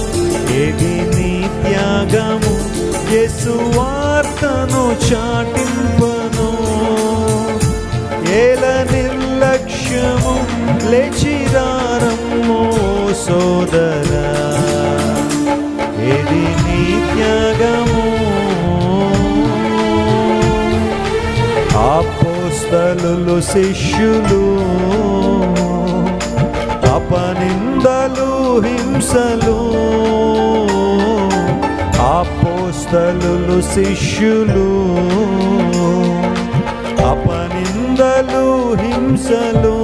ఏది నీ త్యాగము, యేసు వార్తను చాటింపను. ఏల నిర్లక్ష్యము, లేచిరారమ్ము సోదరా. ఏది నీ త్యాగము. అపోస్తలులు శిష్యులు, అపనిందలు హింసలు. అపోస్తలులు శిష్యులు, అపనిందలు హింసలు.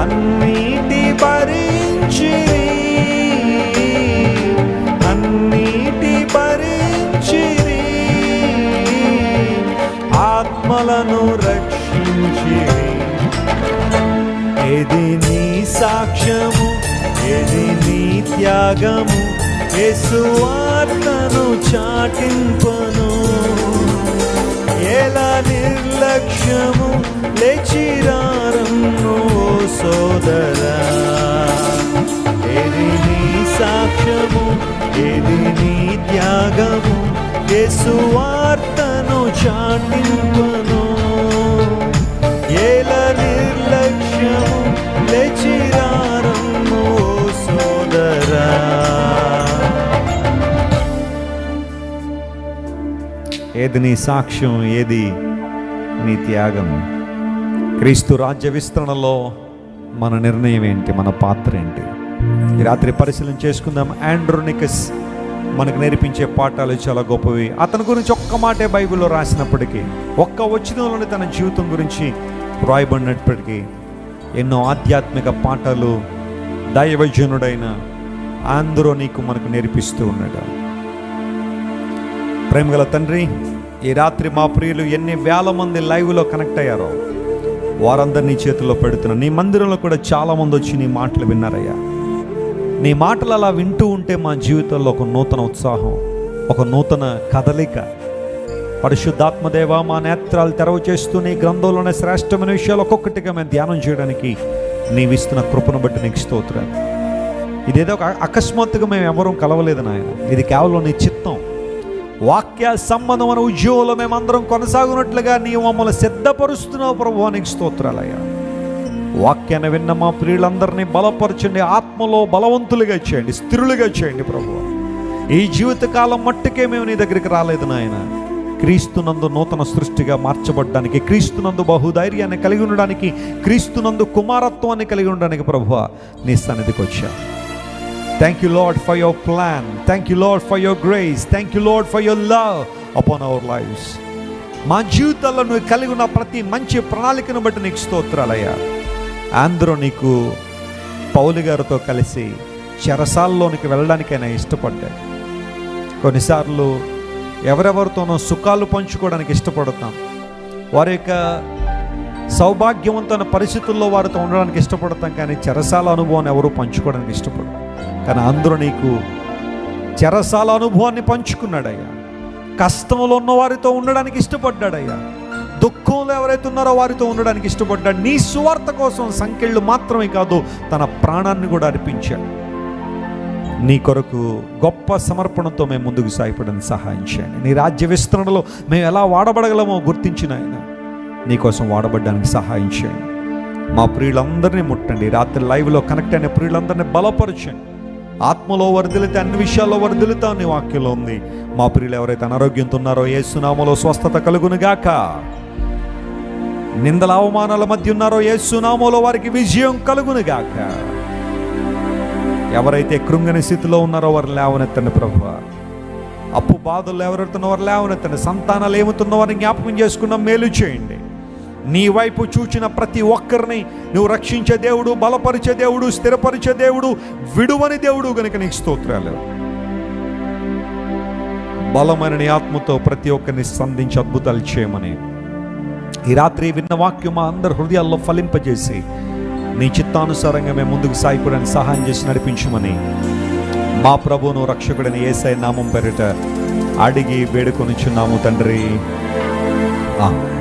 అన్నిటి భరించిరి, అన్నిటి భరించిరి. ఆత్మలను రక్షించిరి. ఏది నీ సాక్ష్యము, ఏది నీ త్యాగము, యేసు వార్తను చాటింపను. ఎలా నిర్లక్ష్యము, లేచిరారమ్ము సోదరా. ఏది నీ సాక్ష్యము, ఏది నీ త్యాగము, యేసు వార్తను చాటింపను. ఎలా నిర్లక్ష్యము, లేచిరారమ్ము సోదరా. ఏది నీ సాక్ష్యం, ఏది నీ త్యాగం? క్రీస్తు రాజ్య విస్తరణలో మన నిర్ణయం ఏంటి, మన పాత్ర ఏంటి? ఈ రాత్రి పరిశీలన చేసుకుందాం. ఆండ్రోనికస్ మనకు నేర్పించే పాఠాలు చాలా గొప్పవి. అతని గురించి ఒక్క మాటే బైబిల్లో రాసినప్పటికీ, ఒక్క వచనంలోని తన జీవితం గురించి వ్రాయబడినప్పటికీ ఎన్నో ఆధ్యాత్మిక పాఠాలు దైవజనుడైన ఆంద్రోనీకు మనకు నేర్పిస్తూ ఉన్నాడు. ప్రేమగల తండ్రి, ఈ రాత్రి మా ప్రియులు ఎన్ని వేల మంది లైవ్లో కనెక్ట్ అయ్యారో వారందరినీ చేతుల్లో పెడుతున్నా. నీ మందిరంలో కూడా చాలామంది వచ్చి నీ మాటలు విన్నారయ్యా. నీ మాటలు అలా వింటూ ఉంటే మా జీవితంలో ఒక నూతన ఉత్సాహం, ఒక నూతన కదలిక. పరిశుద్ధాత్మదేవ, మా నేత్రాలు తెరవ చేస్తూ నీ గ్రంథంలోనే శ్రేష్టమైన విషయాలు ఒక్కొక్కటిగా మేము ధ్యానం చేయడానికి నీవిస్తున్న కృపను బట్టి నీకు స్తోత్రాలు. ఇదేదో అకస్మాత్తుగా మేము ఎవరూ కలవలేదు నాయన. ఇది కేవలం నీ చిత్తం. వాక్య సంబంధమైన ఉద్యోగంలో మేమందరం కొనసాగునట్లుగా నీవు మమ్మల్ని సిద్ధపరుస్తున్నావు ప్రభువా, నీకు స్తోత్రాలయ్యా. వాక్యాన్ని విన్న మా ప్రియులందరినీ బలపరచండి, ఆత్మలో బలవంతులుగా చేయండి, స్థిరులుగా చేయండి ప్రభువా. ఈ జీవితకాలం మట్టుకే మేము నీ దగ్గరికి రాలేదు నాయన. క్రీస్తునందు నూతన సృష్టిగా మార్చబడ్డానికి, క్రీస్తునందు బహుధైర్యాన్ని కలిగి ఉండడానికి, క్రీస్తునందు కుమారత్వాన్ని కలిగి ఉండడానికి ప్రభువా నీ సన్నిధికి వచ్చా. Thank you Lord for your plan, thank you Lord for your grace, thank you Lord for your love upon our lifes. మా జీవితాల్లో నువ్వు కలిగి ఉన్న ప్రతి మంచి ప్రణాళికను బట్టి నీకు స్తోత్రాలయ్యా. అందరూ నీకు పౌలు గారితో కలిసి చెరసాల్లోనికి వెళ్ళడానికైనా ఇష్టపడ్డాడు. కొన్నిసార్లు ఎవరెవరితోనో సుఖాలు పంచుకోవడానికి ఇష్టపడతాం, వారి యొక్క సౌభాగ్యవంతమైన పరిస్థితుల్లో వారితో ఉండడానికి ఇష్టపడతాం, కానీ చెరసాల అనుభవాన్ని ఎవరూ పంచుకోవడానికి ఇష్టపడతాం. కానీ అందరూ నీకు చెరసాల అనుభవాన్ని పంచుకున్నాడయ్యా. కష్టంలో ఉన్న వారితో ఉండడానికి ఇష్టపడ్డాడయ్యా. దుఃఖంలో ఎవరైతే ఉన్నారో వారితో ఉండడానికి ఇష్టపడ్డాడు. నీ సువార్త కోసం సంఖ్యలు మాత్రమే కాదు, తన ప్రాణాన్ని కూడా అర్పించాడు. నీ కొరకు గొప్ప సమర్పణతో మేము ముందుకు సాగిపోవడానికి సహాయం చేయండి. నీ రాజ్య విస్తరణలో మేము ఎలా వాడబడగలమో గుర్తించిన ఆయన నీకోసం వాడబడడానికి సహాయం చేయండి. మా ప్రియులందరినీ ముట్టండి. రాత్రి లైవ్లో కనెక్ట్ అయిన ప్రియులందరినీ బలపరచండి. ఆత్మలో వర్ధిల్లితే అన్ని విషయాల్లో వర్ధిల్లుతా నీ వాక్యంలో ఉంది. మా ప్రియులు ఎవరైతే అనారోగ్యంతో ఉన్నారో యేసు నామములో స్వస్థత కలుగునుగాక. నిందల అవమానాల మధ్య ఉన్నారో యేసు నామములో వారికి విజయం కలుగునుగాక. ఎవరైతే కృంగని స్థితిలో ఉన్నారో వారు లేవనెత్తండి ప్రభువా. అప్పు బాధలు ఎవరెడుతున్న వారు లేవనెత్తండి. సంతానాలు ఏముతున్న వారిని జ్ఞాపకం చేసుకున్న మేలు చేయండి. నీ వైపు చూచిన ప్రతి ఒక్కరిని నువ్వు రక్షించే దేవుడు, బలపరిచే దేవుడు, స్థిరపరిచే దేవుడు, విడువని దేవుడు గనుక నీకు స్తోత్రాలు. బలమైన నీ ఆత్మతో ప్రతి ఒక్కరిని సంధించి అద్భుతాలు చేయమని ఈ రాత్రి విన్న వాక్యం మా అందరి హృదయాల్లో ఫలింపజేసి నీ చిత్తానుసారంగా మేము ముందుకు సాగిపోవడానికి సహాయం చేసి నడిపించమని మా ప్రభువును రక్షకుడని యేసయ్య నామం పేరిట అడిగి వేడుకొనిచున్నాము తండ్రి. ఆమేన్.